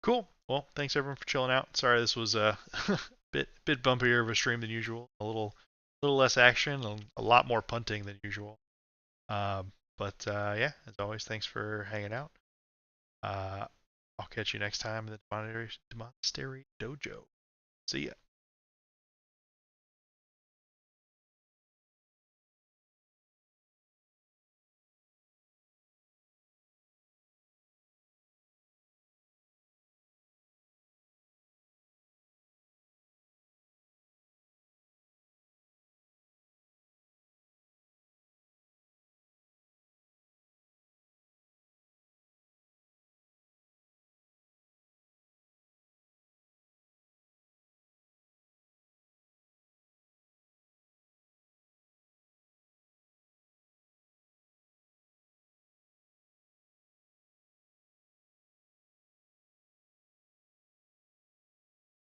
Cool. Well, thanks everyone for chilling out. Sorry this was a bit bumpier of a stream than usual. A little less action, a lot more punting than usual. But yeah, as always, thanks for hanging out. I'll catch you next time in the Demonastery Dojo. See ya.